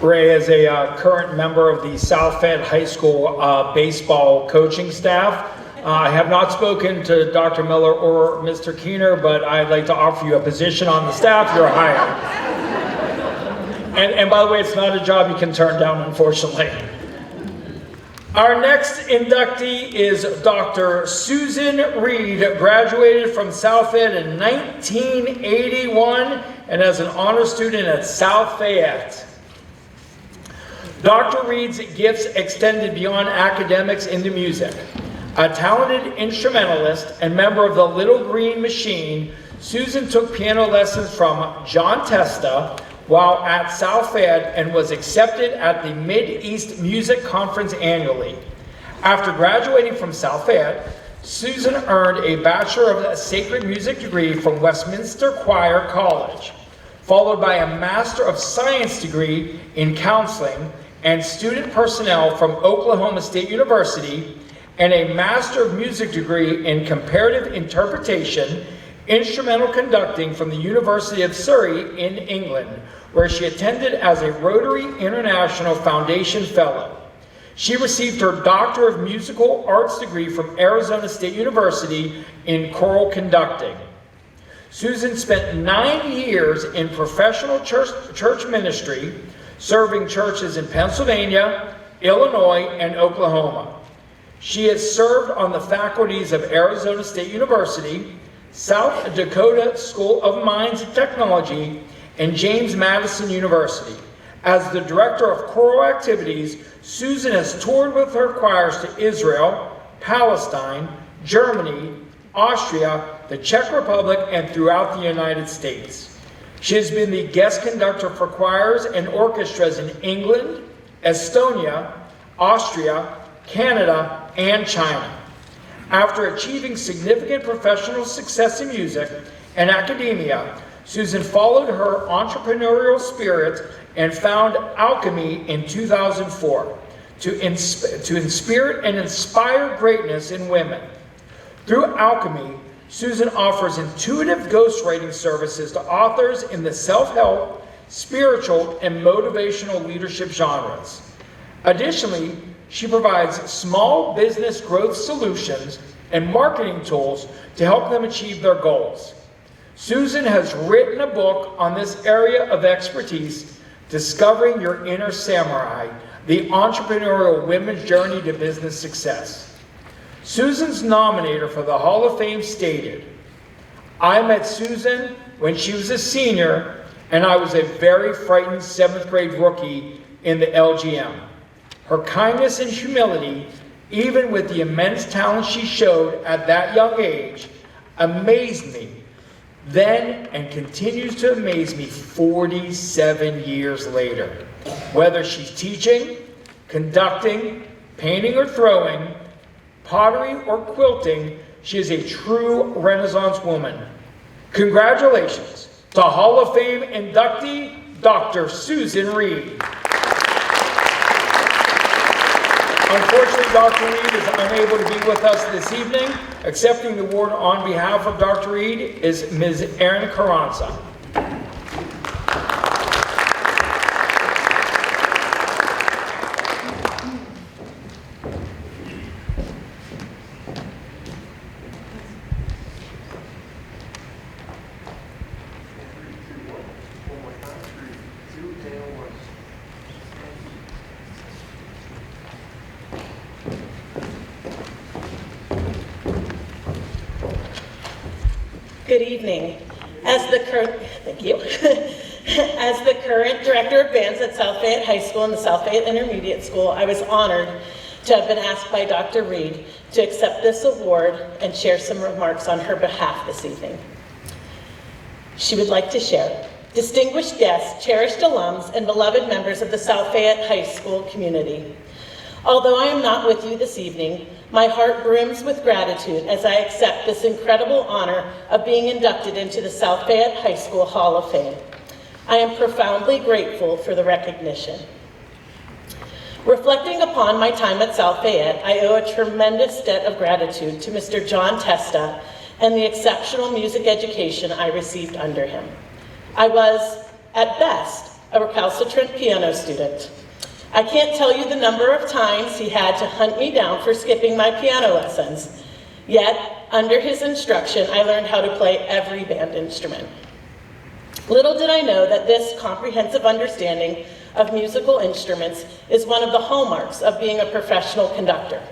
Speaker 6: Ray is a current member of the South Fayette High School baseball coaching staff. I have not spoken to Dr. Miller or Mr. Keener, but I'd like to offer you a position on the staff. You're hired. And by the way, it's not a job you can turn down, unfortunately. Our next inductee is Dr. Susan Reed, graduated from South Fayette in 1981 and as an honor student at South Fayette. Dr. Reed's gifts extended beyond academics into music. A talented instrumentalist and member of the Little Green Machine, Susan took piano lessons from John Testa while at South Fayette and was accepted at the Mid-East Music Conference annually. After graduating from South Fayette, Susan earned a Bachelor of Sacred Music degree from Westminster Choir College, followed by a Master of Science degree in Counseling and Student Personnel from Oklahoma State University, and a Master of Music degree in Comparative Interpretation, Instrumental Conducting from the University of Surrey in England, where she attended as a Rotary International Foundation Fellow. She received her Doctor of Musical Arts degree from Arizona State University in Choral Conducting. Susan spent 9 years in professional church ministry, serving churches in Pennsylvania, Illinois, and Oklahoma. She has served on the faculties of Arizona State University, South Dakota School of Mines and Technology, and James Madison University. As the Director of Choral Activities, Susan has toured with her choirs to Israel, Palestine, Germany, Austria, the Czech Republic, and throughout the United States. She has been the guest conductor for choirs and orchestras in England, Estonia, Austria, Canada, and China. After achieving significant professional success in music and academia, Susan followed her entrepreneurial spirit and found Alchemy in 2004 to inspire and inspire greatness in women. Through Alchemy, Susan offers intuitive ghostwriting services to authors in the self-help, spiritual, and motivational leadership genres. Additionally, she provides small business growth solutions and marketing tools to help them achieve their goals. Susan has written a book on this area of expertise, Discovering Your Inner Samurai, the entrepreneurial women's journey to business success. Susan's nominator for the Hall of Fame stated, "I met Susan when she was a senior and I was a very frightened 7th grade rookie in the LGM. Her kindness and humility, even with the immense talent she showed at that young age, amazed me then and continues to amaze me 47 years later. Whether she's teaching, conducting, painting or throwing, pottery or quilting, she is a true Renaissance woman. Congratulations to Hall of Fame inductee, Dr. Susan Reed. Unfortunately, Dr. Reed is unable to be with us this evening. Accepting the award on behalf of Dr. Reed is Ms. Erin Carranza.
Speaker 7: Good evening. As the current director of bands at South Fayette High School and the South Fayette Intermediate School, I was honored to have been asked by Dr. Reed to accept this award and share some remarks on her behalf this evening. She would like to share. Distinguished guests, cherished alums, and beloved members of the South Fayette High School community. Although I am not with you this evening, my heart brims with gratitude as I accept this incredible honor of being inducted into the South Fayette High School Hall of Fame. I am profoundly grateful for the recognition. Reflecting upon my time at South Fayette, I owe a tremendous debt of gratitude to Mr. John Testa and the exceptional music education I received under him. I was, at best, a recalcitrant piano student. I can't tell you the number of times he had to hunt me down for skipping my piano lessons. Yet, under his instruction, I learned how to play every band instrument. Little did I know that this comprehensive understanding of musical instruments is one of the hallmarks of being a professional conductor.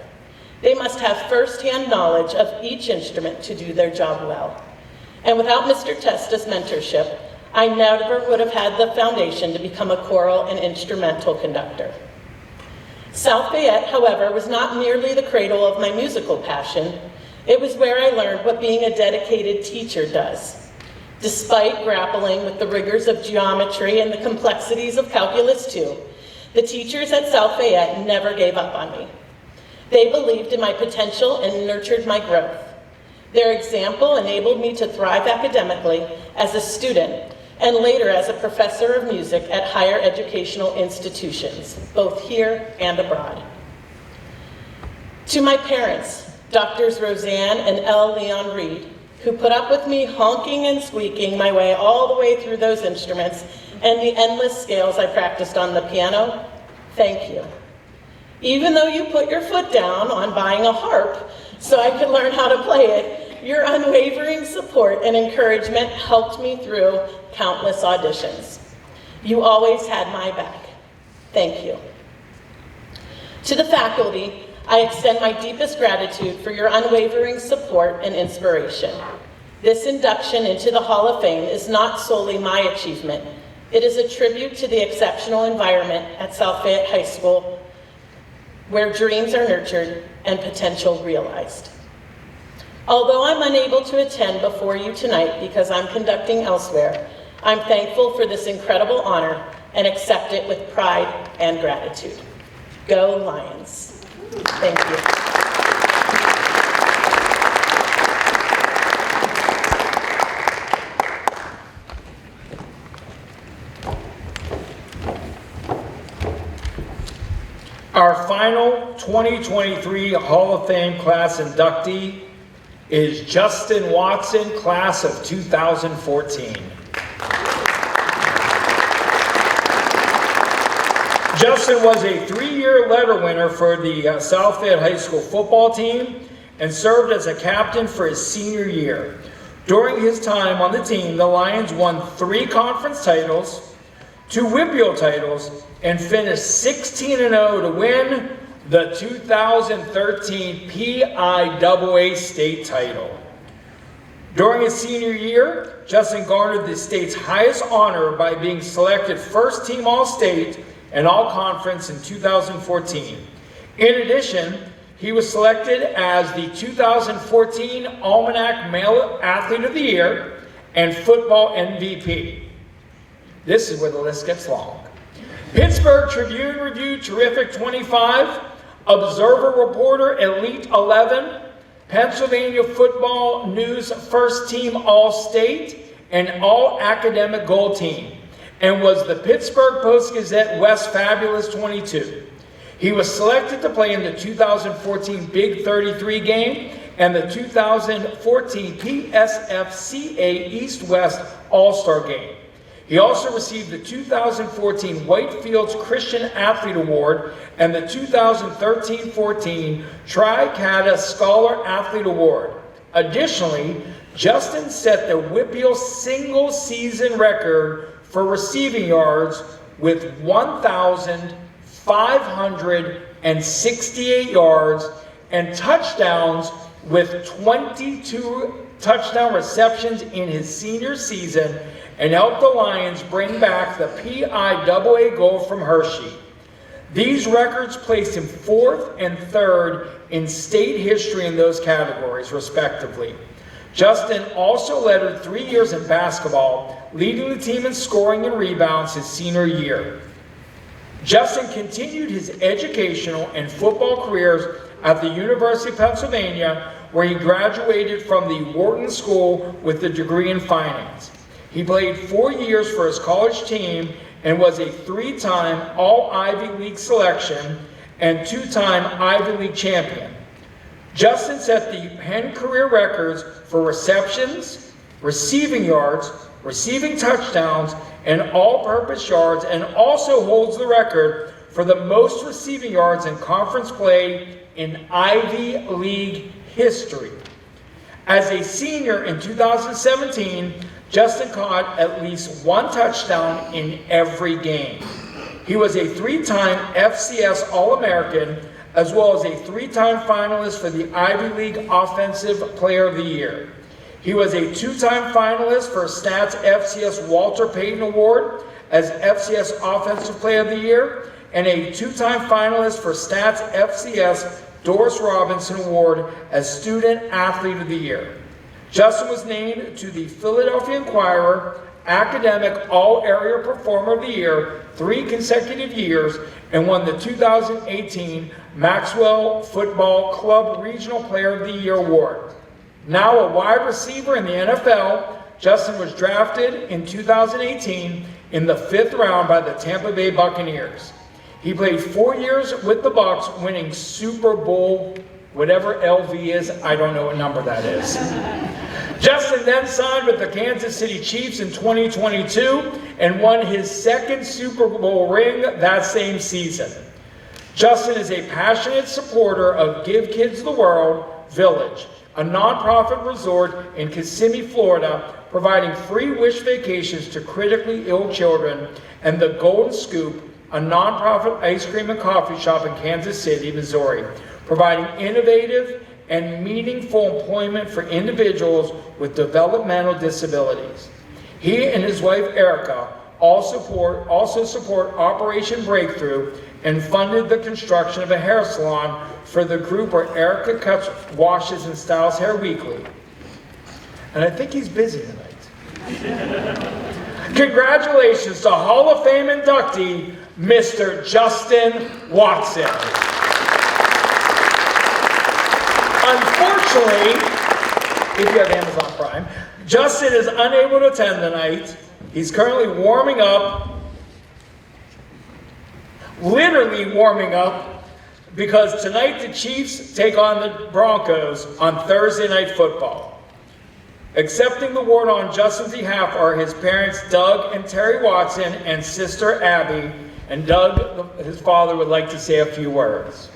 Speaker 7: They must have first-hand knowledge of each instrument to do their job well. And without Mr. Testa's mentorship, I never would have had the foundation to become a choral and instrumental conductor. South Fayette, however, was not merely the cradle of my musical passion. It was where I learned what being a dedicated teacher does. Despite grappling with the rigors of geometry and the complexities of calculus too, the teachers at South Fayette never gave up on me. They believed in my potential and nurtured my growth. Their example enabled me to thrive academically as a student and later as a professor of music at higher educational institutions, both here and abroad. To my parents, Drs. Roseanne and L. Leon Reed, who put up with me honking and squeaking my way all the way through those instruments and the endless scales I practiced on the piano, thank you. Even though you put your foot down on buying a harp so I could learn how to play it, your unwavering support and encouragement helped me through countless auditions. You always had my back. Thank you. To the faculty, I extend my deepest gratitude for your unwavering support and inspiration. This induction into the Hall of Fame is not solely my achievement. It is a tribute to the exceptional environment at South Fayette High School, where dreams are nurtured and potential realized. Although I'm unable to attend before you tonight because I'm conducting elsewhere, I'm thankful for this incredible honor and accept it with pride and gratitude. Go Lions. Thank you.
Speaker 6: Our final 2023 Hall of Fame class inductee is Justin Watson, class of 2014. Justin was a 3-year letter winner for the South Fayette High School football team and served as a captain for his senior year. During his time on the team, the Lions won 3 conference titles, 2 WIPIO titles, and finished 16-0 to win the 2013 PIAA state title. During his senior year, Justin garnered the state's highest honor by being selected first team All-State and All-Conference in 2014. In addition, He was selected as the 2014 Almanac Male Athlete of the Year and Football MVP. This is where the list gets long. Pittsburgh Tribune Review Terrific 25, Observer Reporter Elite 11, Pennsylvania Football News First Team All-State and All-Academic Gold Team, and was the Pittsburgh Post-Gazette West Fabulous 22. He was selected to play in the 2014 Big 33 game and the 2014 PSFCA East-West All-Star game. He also received the 2014 Whitefields Christian Athlete Award and the 2013-14 Tri-Cata Scholar Athlete Award. Additionally, Justin set the Whippeal single season record for receiving yards with 1,568 yards and touchdowns with 22 touchdown receptions in his senior season and helped the Lions bring back the PIAA gold from Hershey. These records placed him 4th and 3rd in state history in those categories, respectively. Justin also led 3 years in basketball, leading the team in scoring and rebounds his senior year. Justin continued his educational and football careers at the University of Pennsylvania, where he graduated from the Wharton School with a degree in finance. He played 4 years for his college team and was a 3-time All-Ivy League selection and 2-time Ivy League champion. Justin set the Penn career records for receptions, receiving yards, receiving touchdowns, and all-purpose yards, and also holds the record for the most receiving yards in conference play in Ivy League history. As a senior in 2017, Justin caught at least 1 touchdown in every game. He was a 3-time FCS All-American, as well as a 3-time finalist for the Ivy League Offensive Player of the Year. He was a 2-time finalist for Stats FCS Walter Payton Award as FCS Offensive Player of the Year, and a 2-time finalist for Stats FCS Doris Robinson Award as Student Athlete of the Year. Justin was named to the Philadelphia Inquirer Academic All-Area Performer of the Year 3 consecutive years and won the 2018 Maxwell Football Club Regional Player of the Year Award. Now a wide receiver in the NFL, Justin was drafted in 2018 in the 5th round by the Tampa Bay Buccaneers. He played 4 years with the Bucs, winning Super Bowl, whatever LV is, I don't know what number that is. Justin then signed with the Kansas City Chiefs in 2022 and won his 2nd Super Bowl ring that same season. Justin is a passionate supporter of Give Kids the World Village, a nonprofit resort in Kissimmee, Florida, providing free wish vacations to critically ill children, and the Golden Scoop, a nonprofit ice cream and coffee shop in Kansas City, Missouri, providing innovative and meaningful employment for individuals with developmental disabilities. He and his wife Erica also support Operation Breakthrough and funded the construction of a hair salon for the group where Erica cuts, washes, and styles hair weekly. And I think he's busy tonight. Congratulations to Hall of Fame inductee, Mr. Justin Watson. Unfortunately, if you have Amazon Prime, Justin is unable to attend tonight. He's currently warming up, literally warming up, because tonight the Chiefs take on the Broncos on Thursday Night Football. Accepting the award on Justin's behalf are his parents Doug and Terry Watson and sister Abby, and Doug, his father, would like to say a few words.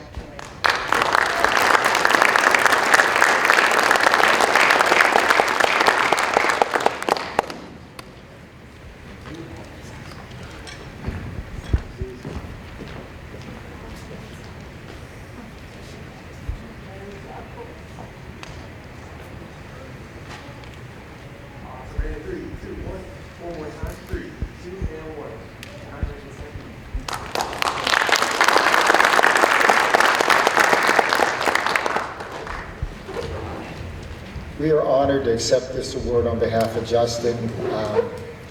Speaker 8: We are honored to accept this award on behalf of Justin.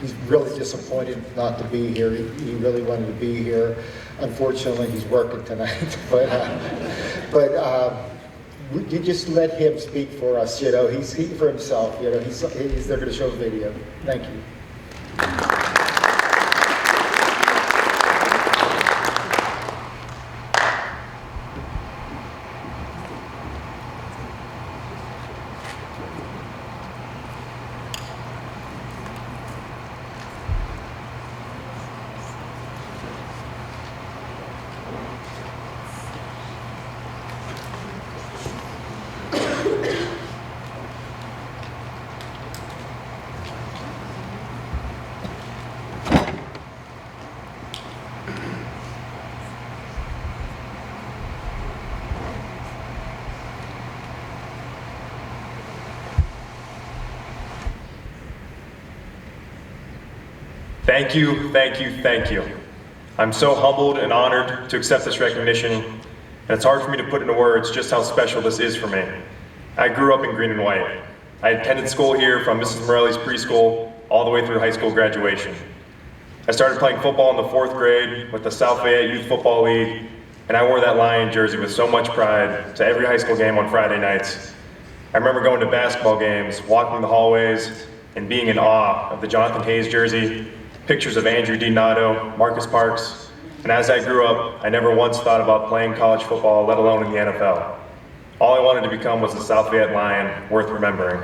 Speaker 8: He's really disappointed not to be here. He really wanted to be here. Unfortunately, he's working tonight. You just let him speak for us. You know, he's for himself. You know, he's they're going to show a video. Thank you.
Speaker 9: Thank you, thank you, thank you. I'm so humbled and honored to accept this recognition, and it's hard for me to put into words just how special this is for me. I grew up in green and white. I attended school here from Mrs. Morelli's preschool all the way through high school graduation. I started playing football in the 4th grade with the South Fayette Youth Football League, and I wore that Lion jersey with so much pride to every high school game on Friday nights. I remember going to basketball games, walking the hallways, and being in awe of the Jonathan Hayes jersey, pictures of Andrew DiNato, Marcus Parks, and as I grew up, I never once thought about playing college football, let alone in the NFL. All I wanted to become was a South Fayette Lion, worth remembering.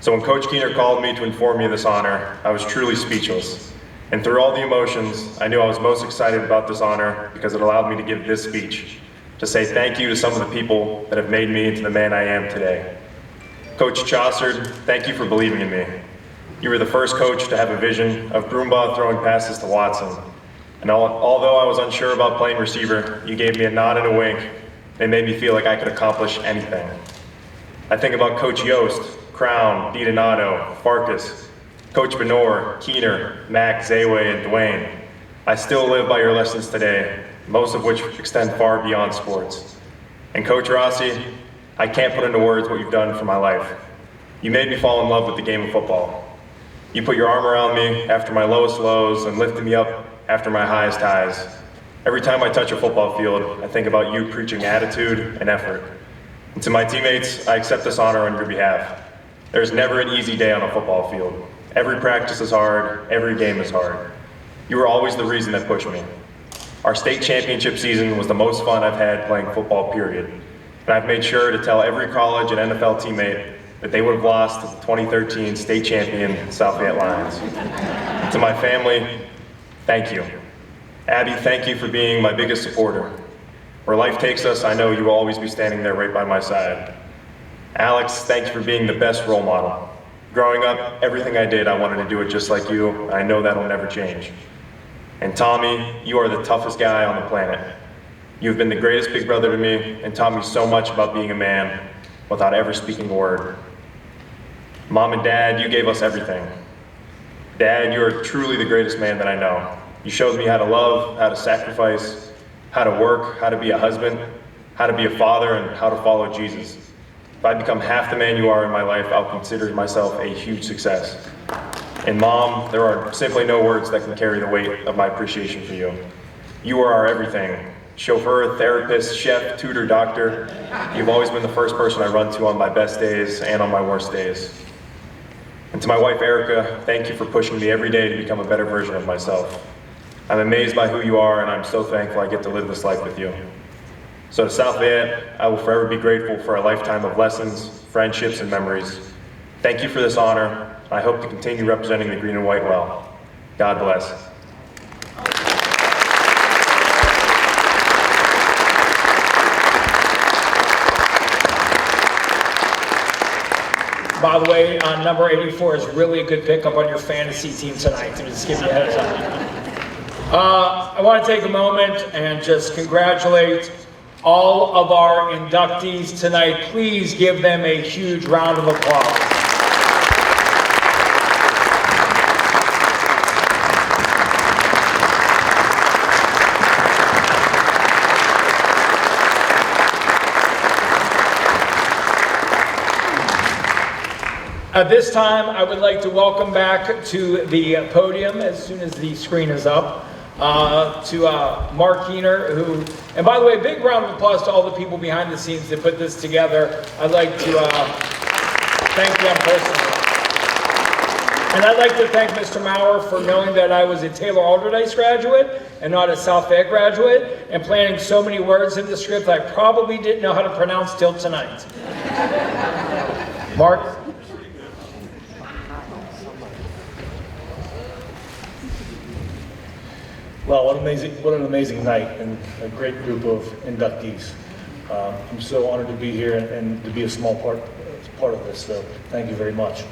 Speaker 9: So when Coach Keener called me to inform me of this honor, I was truly speechless. And through all the emotions, I knew I was most excited about this honor because it allowed me to give this speech, to say thank you to some of the people that have made me into the man I am today. Coach Chaucer, thank you for believing in me. You were the first coach to have a vision of Broombaugh throwing passes to Watson. And although I was unsure about playing receiver, you gave me a nod and a wink and made me feel like I could accomplish anything. I think about Coach Yost, Crown, DiDonato, Farkas, Coach Benor, Keener, Mac, Zayway, and Dwayne. I still live by your lessons today, most of which extend far beyond sports. And Coach Rossi, I can't put into words what you've done for my life. You made me fall in love with the game of football. You put your arm around me after my lowest lows and lifted me up after my highest highs. Every time I touch a football field, I think about you preaching attitude and effort. And to my teammates, I accept this honor on your behalf. There's never an easy day on a football field. Every practice is hard, every game is hard. You were always the reason that pushed me. Our state championship season was the most fun I've had playing football, period. And I've made sure to tell every college and NFL teammate that they would have lost to the 2013 state champion South Fayette Lions. To my family, thank you. Abby, thank you for being my biggest supporter. Where life takes us, I know you will always be standing there right by my side. Alex, thank you for being the best role model. Growing up, everything I did, I wanted to do it just like you, and I know that'll never change. And Tommy, you are the toughest guy on the planet. You've been the greatest big brother to me and taught me so much about being a man without ever speaking a word. Mom and Dad, you gave us everything. Dad, you are truly the greatest man that I know. You showed me how to love, how to sacrifice, how to work, how to be a husband, how to be a father, and how to follow Jesus. If I become half the man you are in my life, I'll consider myself a huge success. And Mom, there are simply no words that can carry the weight of my appreciation for you. You are our everything. Chauffeur, therapist, chef, tutor, doctor. You've always been the first person I run to on my best days and on my worst days. And to my wife, Erica, thank you for pushing me every day to become a better version of myself. I'm amazed by who you are, and I'm so thankful I get to live this life with you. So to South Fayette, I will forever be grateful for a lifetime of lessons, friendships, and memories. Thank you for this honor. I hope to continue representing the green and white well. God bless.
Speaker 6: By the way, number 84 is really a good pickup on your fantasy team tonight. So just give you a heads up. I want to take a moment and just congratulate all of our inductees tonight. Please give them a huge round of applause. At this time, I would like to welcome back to the podium, as soon as the screen is up, to Mark Keener, who, and by the way, a big round of applause to all the people behind the scenes that put this together. I'd like to thank them personally. And I'd like to thank Mr. Maurer for knowing that I was a Taylor Alderdice graduate and not a South Fayette graduate, and planting so many words in the script I probably didn't know how to pronounce till tonight. Mark?
Speaker 3: Well, what an amazing night and a great group of inductees. I'm so honored to be here and to be a small part of this, so thank you very much.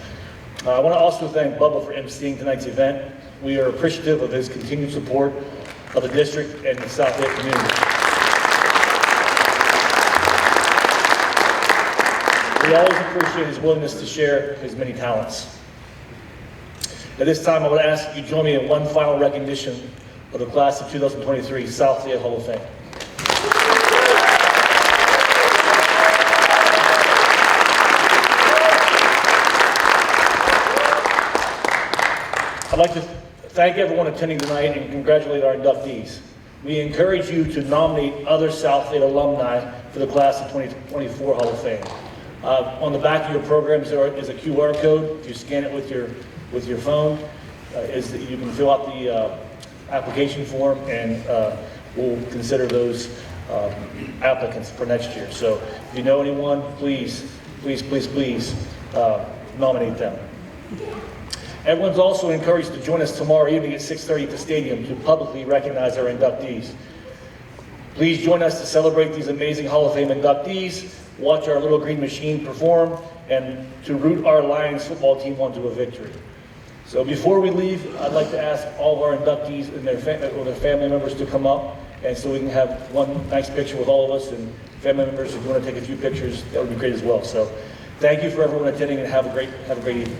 Speaker 3: I want to also thank Bubba for emceeing tonight's event. We are appreciative of his continued support of the district and the South Fayette community. We always appreciate his willingness to share his many talents. At this time, I would ask you to join me in one final recognition of the class of 2023 South Fayette Hall of Fame. I'd like to thank everyone attending tonight and congratulate our inductees. We encourage you to nominate other South Fayette alumni for the class of 2024 Hall of Fame. On the back of your programs there is a QR code. If you scan it with your phone, you can fill out the application form, and we'll consider those applicants for next year. So if you know anyone, please nominate them. Everyone's also encouraged to join us tomorrow evening at 6:30 at the stadium to publicly recognize our inductees. Please join us to celebrate these amazing Hall of Fame inductees, watch our Little Green Machine perform, and to root our Lions football team onto a victory. So before we leave, I'd like to ask all of our inductees and their family members to come up, and so we can have one nice picture with all of us, and family members, if you want to take a few pictures, that would be great as well. So thank you for everyone attending, and have a great evening.